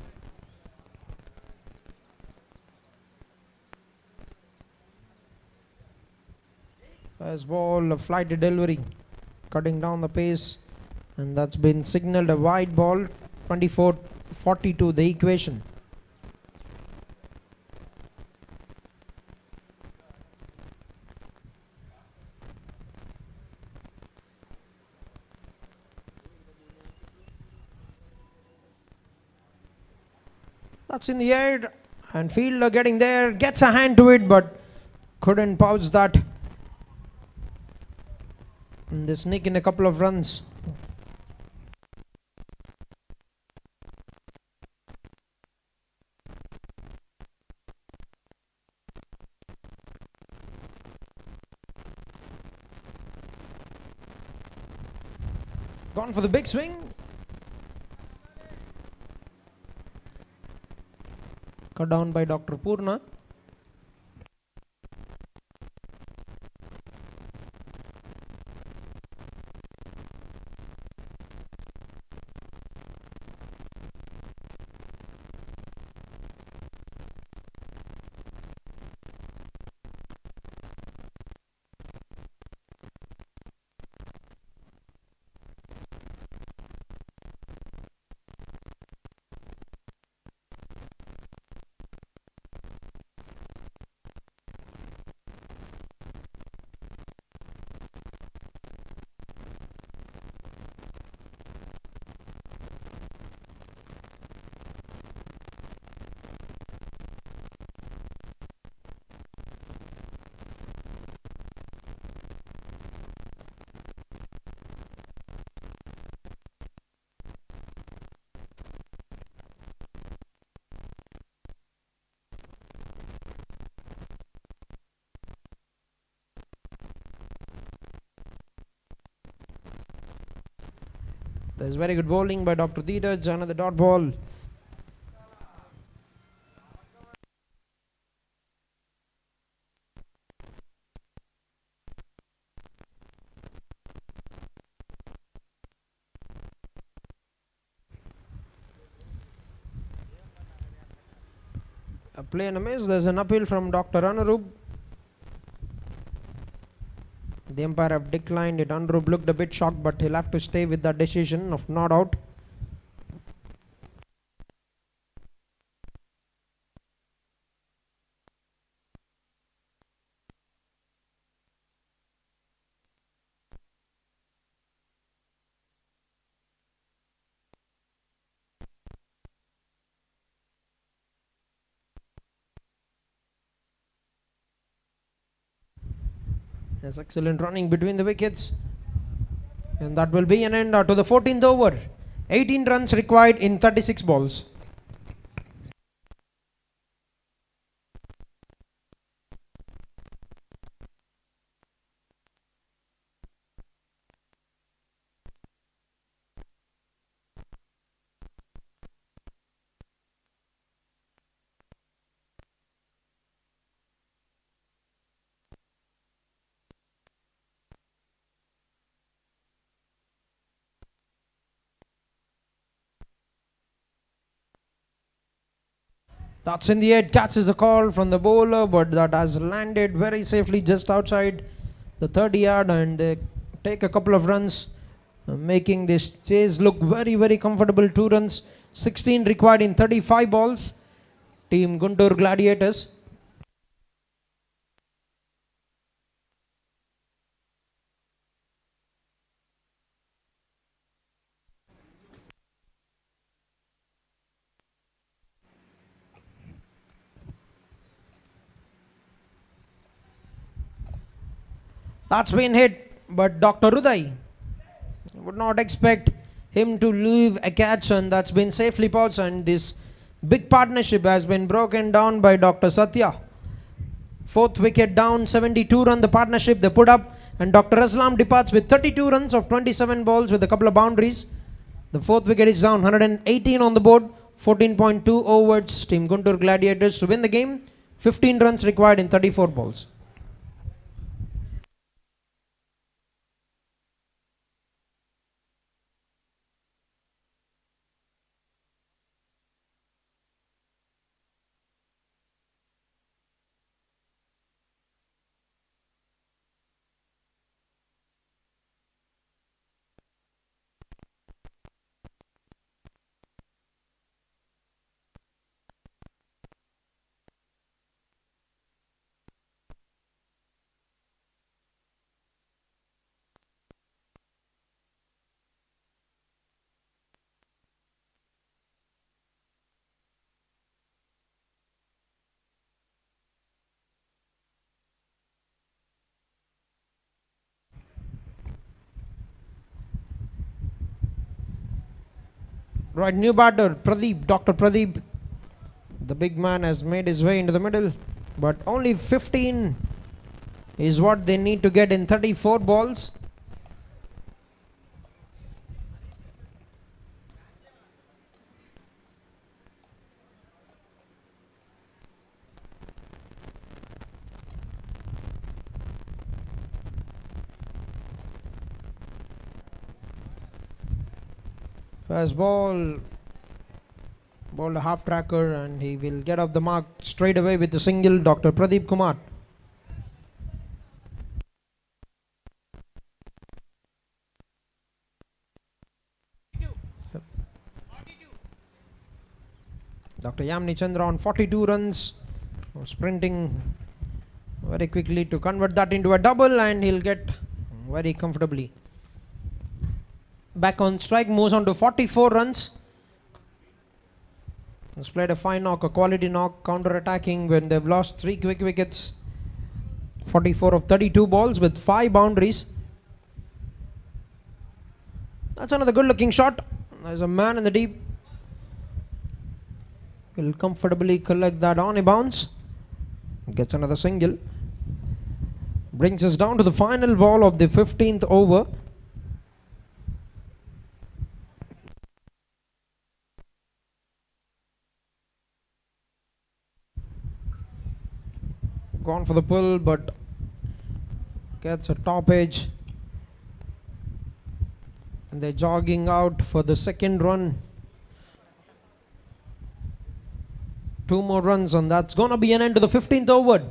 As ball, a flight delivery, cutting down the pace, and that's been signaled a wide ball. 24-42 the equation. That's in the air, and fielder getting there, gets a hand to it, but couldn't pouch that. And they sneak in a couple of runs. Gone for the big swing. Cut down by Dr. Purna. There's very good bowling by Dr. Dheeraj, another dot ball. A play and a miss. There's an appeal from Dr. Anurup. The umpire have declined it. Anurup looked a bit shocked, but he'll have to stay with that decision of not out. There's excellent running between the wickets. And that will be an end to the 14th over. 18 runs required in 36 balls. That's in the air, catches a call from the bowler, but that has landed very safely just outside the 30 yard, and they take a couple of runs, making this chase look very, very comfortable. 2 runs, 16 required in 35 balls. Team Guntur Gladiators. That's been hit, but Dr. Uday would not expect him to leave a catch, and that's been safely pouched, and this big partnership has been broken down by Dr. Satya. 4th wicket down, 72 run the partnership they put up, and Dr. Aslam departs with 32 runs of 27 balls with a couple of boundaries. The 4th wicket is down, 118 on the board, 14.2 overs. Team Guntur Gladiators to win the game, 15 runs required in 34 balls. Right, new batter, Pradeep, Dr. Pradeep. The big man has made his way into the middle, but only 15 is what they need to get in 34 balls. First ball, bowled a half tracker, and he will get off the mark straight away with a single, Dr. Pradeep Kumar. Dr. Yamni Chandra on 42 runs, sprinting very quickly to convert that into a double, and he'll get very comfortably back on strike, moves on to 44 runs. He's played a fine knock, a quality knock, counter-attacking when they've lost 3 quick wickets. 44 of 32 balls with 5 boundaries. That's another good-looking shot. There's a man in the deep. He'll comfortably collect that on a bounce. Gets another single. Brings us down to the final ball of the 15th over. Gone for the pull, but gets a top edge, and they're jogging out for the second run. 2 more runs, and that's gonna be an end to the 15th over.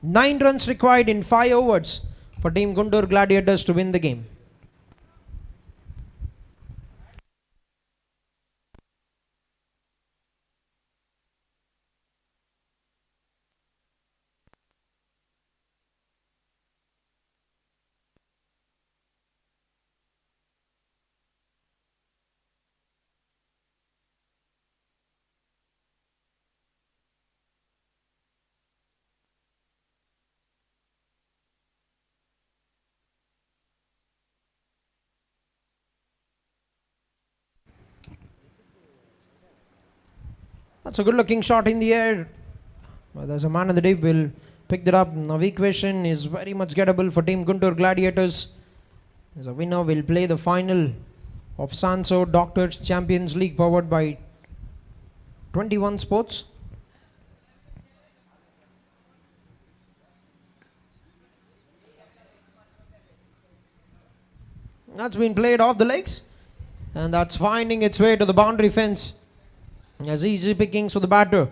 9 runs required in 5 overs for Team Guntur Gladiators to win the game. That's a good looking shot in the air. Well, there's a man in the deep, will pick that up. Now equation is very much gettable for Team Guntur Gladiators. As a winner will play the final of SAANSO Doctor Champions League, powered by 21 Sports. That's been played off the legs, and that's finding its way to the boundary fence. As easy pickings for the batter.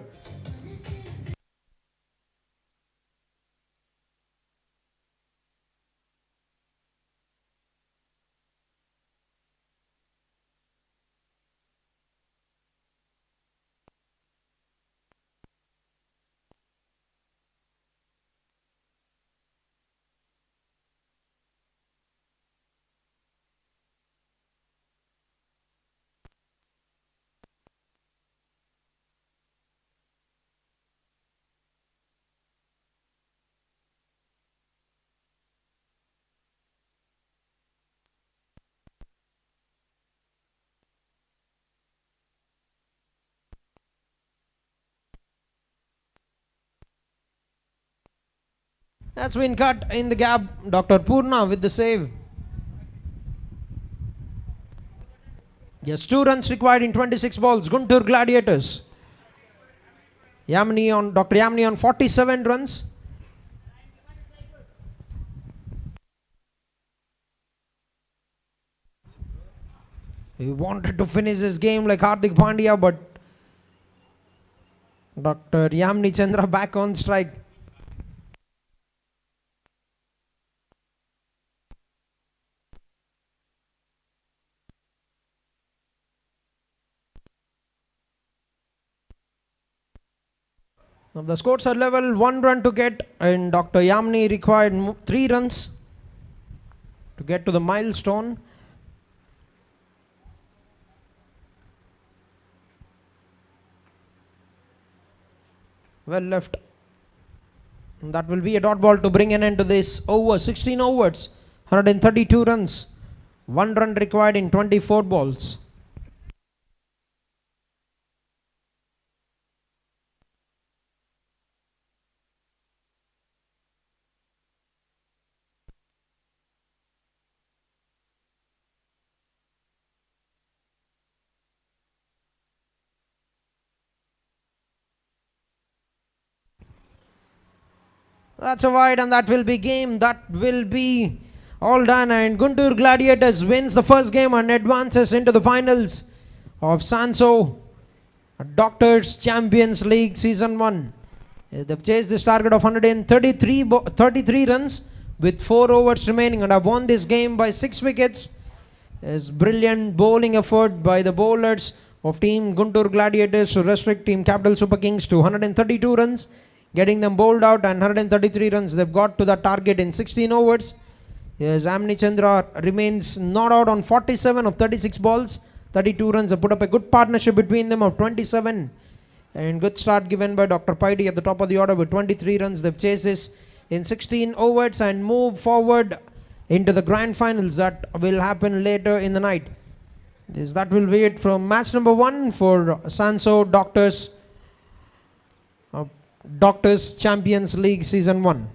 That's been cut in the gap. Dr. Purna with the save. Yes, 2 runs required in 26 balls. Guntur Gladiators. Dr. Yamni on 47 runs. He wanted to finish his game like Hardik Pandya, but Dr. Yamni Chandra back on strike. Now the scores are level, 1 run to get, and Dr. Yamni required 3 runs to get to the milestone. Well left. And that will be a dot ball to bring an end to this over. 16 overs, 132 runs, 1 run required in 24 balls. That's a wide, and that will be game. That will be all done, and Guntur Gladiators wins the first game and advances into the finals of SAANSO Doctors Champions League Season 1. They've chased this target of 133 runs with 4 overs remaining and have won this game by 6 wickets. There's brilliant bowling effort by the bowlers of Team Guntur Gladiators to restrict Team Capital Super Kings to 132 runs, getting them bowled out, and 133 runs they've got to the target in 16 overs. Yes, Amni Chandra remains not out on 47 of 36 balls, 32 runs. They put up a good partnership between them of 27, and good start given by Dr. Paidi at the top of the order with 23 runs. They've chased this in 16 overs and move forward into the grand finals that will happen later in the night. That will be it from match number 1 for SAANSO Doctors Champions League Season 1.